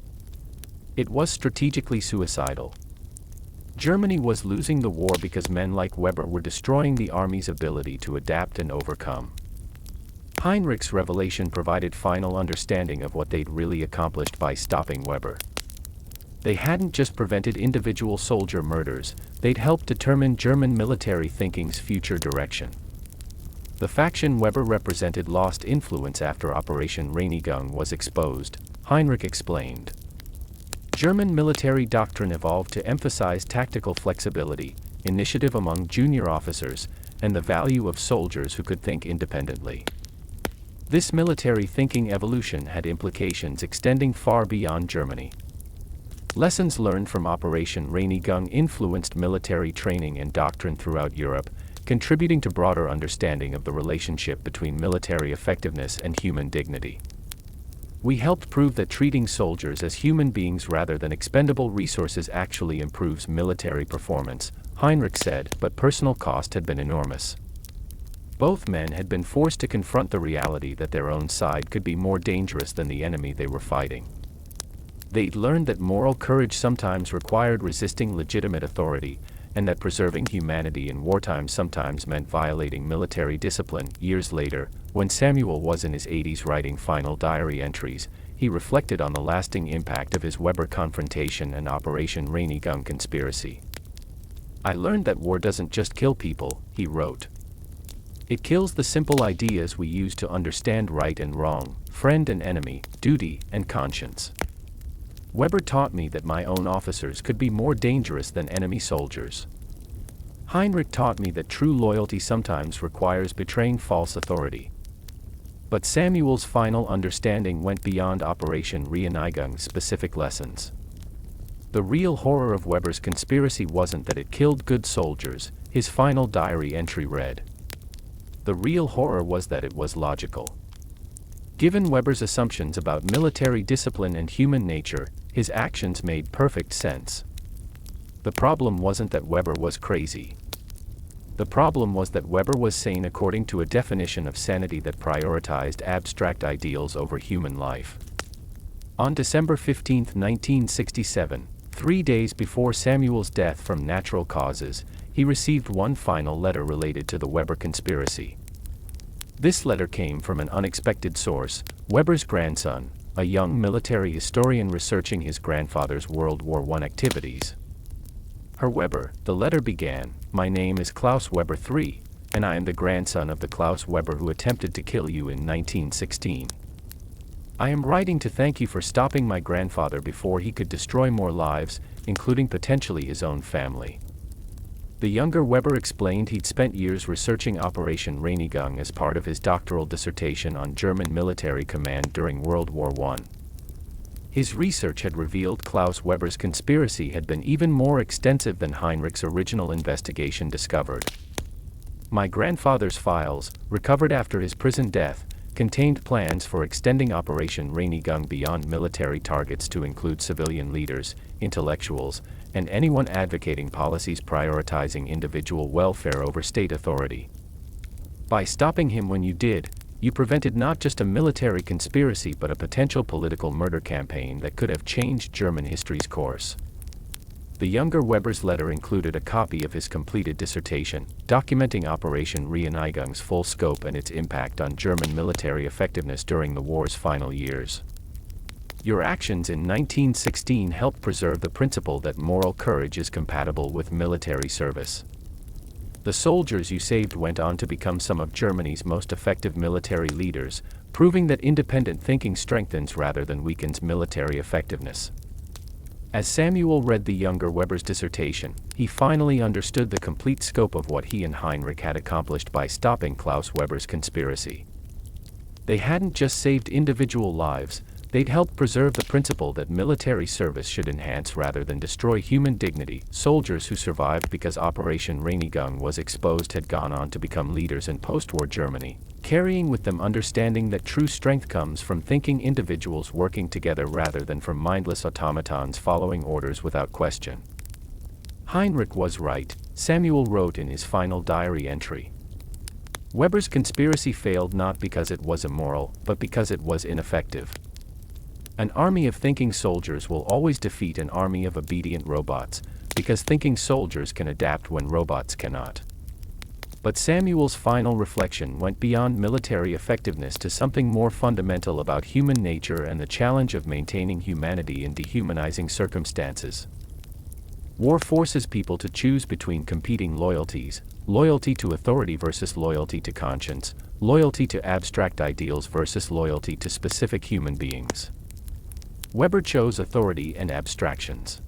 It was strategically suicidal. Germany was losing the war because men like Weber were destroying the army's ability to adapt and overcome. Heinrich's revelation provided final understanding of what they'd really accomplished by stopping Weber. They hadn't just prevented individual soldier murders, they'd helped determine German military thinking's future direction. The faction Weber represented lost influence after Operation Reinigung was exposed, Heinrich explained. German military doctrine evolved to emphasize tactical flexibility, initiative among junior officers, and the value of soldiers who could think independently. This military thinking evolution had implications extending far beyond Germany. Lessons learned from Operation Reinigung influenced military training and doctrine throughout Europe, contributing to broader understanding of the relationship between military effectiveness and human dignity. We helped prove that treating soldiers as human beings rather than expendable resources actually improves military performance, Heinrich said, but personal cost had been enormous. Both men had been forced to confront the reality that their own side could be more dangerous than the enemy they were fighting. They'd learned that moral courage sometimes required resisting legitimate authority, and that preserving humanity in wartime sometimes meant violating military discipline. Years later, when Samuel was in his 80s writing final diary entries, he reflected on the lasting impact of his Weber confrontation and Operation Reinigung conspiracy. "I learned that war doesn't just kill people," he wrote. "It kills the simple ideas we use to understand right and wrong, friend and enemy, duty and conscience. Weber taught me that my own officers could be more dangerous than enemy soldiers. Heinrich taught me that true loyalty sometimes requires betraying false authority." But Samuel's final understanding went beyond Operation Reinigung's specific lessons. The real horror of Weber's conspiracy wasn't that it killed good soldiers, his final diary entry read. The real horror was that it was logical. Given Weber's assumptions about military discipline and human nature, his actions made perfect sense. The problem wasn't that Weber was crazy. The problem was that Weber was sane according to a definition of sanity that prioritized abstract ideals over human life. On December 15, 1967, 3 days before Samuel's death from natural causes, he received one final letter related to the Weber conspiracy. This letter came from an unexpected source, Weber's grandson, a young military historian researching his grandfather's World War I activities. "Herr Weber," the letter began, "my name is Klaus Weber III, and I am the grandson of the Klaus Weber who attempted to kill you in 1916. I am writing to thank you for stopping my grandfather before he could destroy more lives, including potentially his own family." The younger Weber explained he'd spent years researching Operation Reinigung as part of his doctoral dissertation on German military command during World War I. His research had revealed Klaus Weber's conspiracy had been even more extensive than Heinrich's original investigation discovered. "My grandfather's files, recovered after his prison death, contained plans for extending Operation Reinigung beyond military targets to include civilian leaders, intellectuals, and anyone advocating policies prioritizing individual welfare over state authority. By stopping him when you did, you prevented not just a military conspiracy but a potential political murder campaign that could have changed German history's course." The younger Weber's letter included a copy of his completed dissertation, documenting Operation Reinigung's full scope and its impact on German military effectiveness during the war's final years. "Your actions in 1916 helped preserve the principle that moral courage is compatible with military service. The soldiers you saved went on to become some of Germany's most effective military leaders, proving that independent thinking strengthens rather than weakens military effectiveness." As Samuel read the younger Weber's dissertation, he finally understood the complete scope of what he and Heinrich had accomplished by stopping Klaus Weber's conspiracy. They hadn't just saved individual lives, they'd helped preserve the principle that military service should enhance rather than destroy human dignity. Soldiers who survived because Operation Reinigung was exposed had gone on to become leaders in post-war Germany. carrying with them understanding that true strength comes from thinking individuals working together rather than from mindless automatons following orders without question. Heinrich was right, Samuel wrote in his final diary entry. Weber's conspiracy failed not because it was immoral, but because it was ineffective. An army of thinking soldiers will always defeat an army of obedient robots, because thinking soldiers can adapt when robots cannot. But Samuel's final reflection went beyond military effectiveness to something more fundamental about human nature and the challenge of maintaining humanity in dehumanizing circumstances. War forces people to choose between competing loyalties: loyalty to authority versus loyalty to conscience, loyalty to abstract ideals versus loyalty to specific human beings. Weber chose authority and abstractions.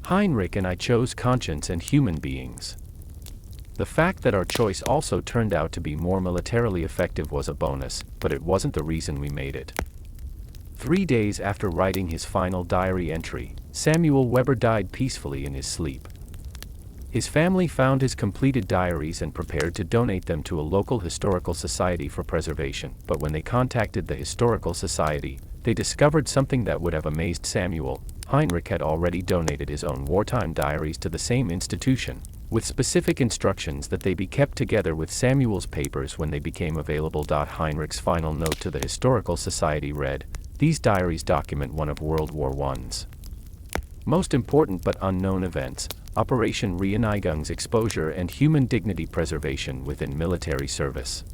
Heinrich and I chose conscience and human beings. The fact that our choice also turned out to be more militarily effective was a bonus, but it wasn't the reason we made it. 3 days after writing his final diary entry, Samuel Weber died peacefully in his sleep. His family found his completed diaries and prepared to donate them to a local historical society for preservation, but when they contacted the historical society, they discovered something that would have amazed Samuel. Heinrich had already donated his own wartime diaries to the same institution, with specific instructions that they be kept together with Samuel's papers when they became available. Heinrich's final note to the Historical Society read, "These diaries document one of World War I's most important but unknown events, Operation Reanigung's exposure and human dignity preservation within military service.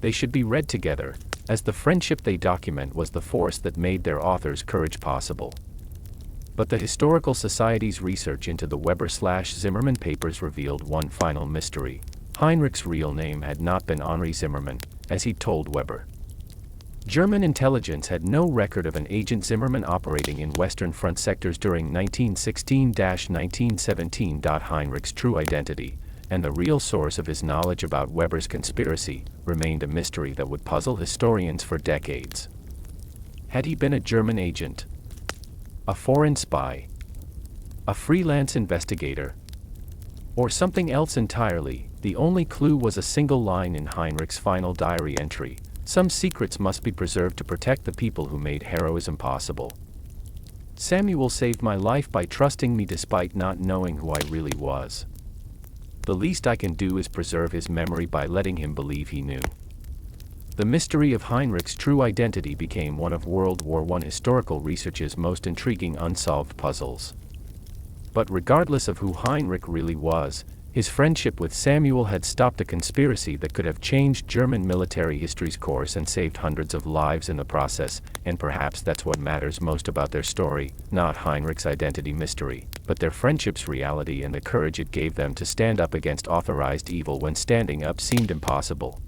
They should be read together, as the friendship they document was the force that made their author's courage possible." But the Historical Society's research into the Weber/Zimmermann papers revealed one final mystery. Heinrich's real name had not been Henri Zimmermann, as he told Weber. German intelligence had no record of an agent Zimmermann operating in Western Front sectors during 1916-1917. Heinrich's true identity, and the real source of his knowledge about Weber's conspiracy, remained a mystery that would puzzle historians for decades. Had he been a German agent? A foreign spy? A freelance investigator? Or something else entirely? The only clue was a single line in Heinrich's final diary entry: "Some secrets must be preserved to protect the people who made heroism possible. Samuel saved my life by trusting me despite not knowing who I really was. The least I can do is preserve his memory by letting him believe he knew." The mystery of Heinrich's true identity became one of World War I historical research's most intriguing unsolved puzzles. But regardless of who Heinrich really was, his friendship with Samuel had stopped a conspiracy that could have changed German military history's course and saved hundreds of lives in the process, and perhaps that's what matters most about their story, not Heinrich's identity mystery, but their friendship's reality and the courage it gave them to stand up against authorized evil when standing up seemed impossible.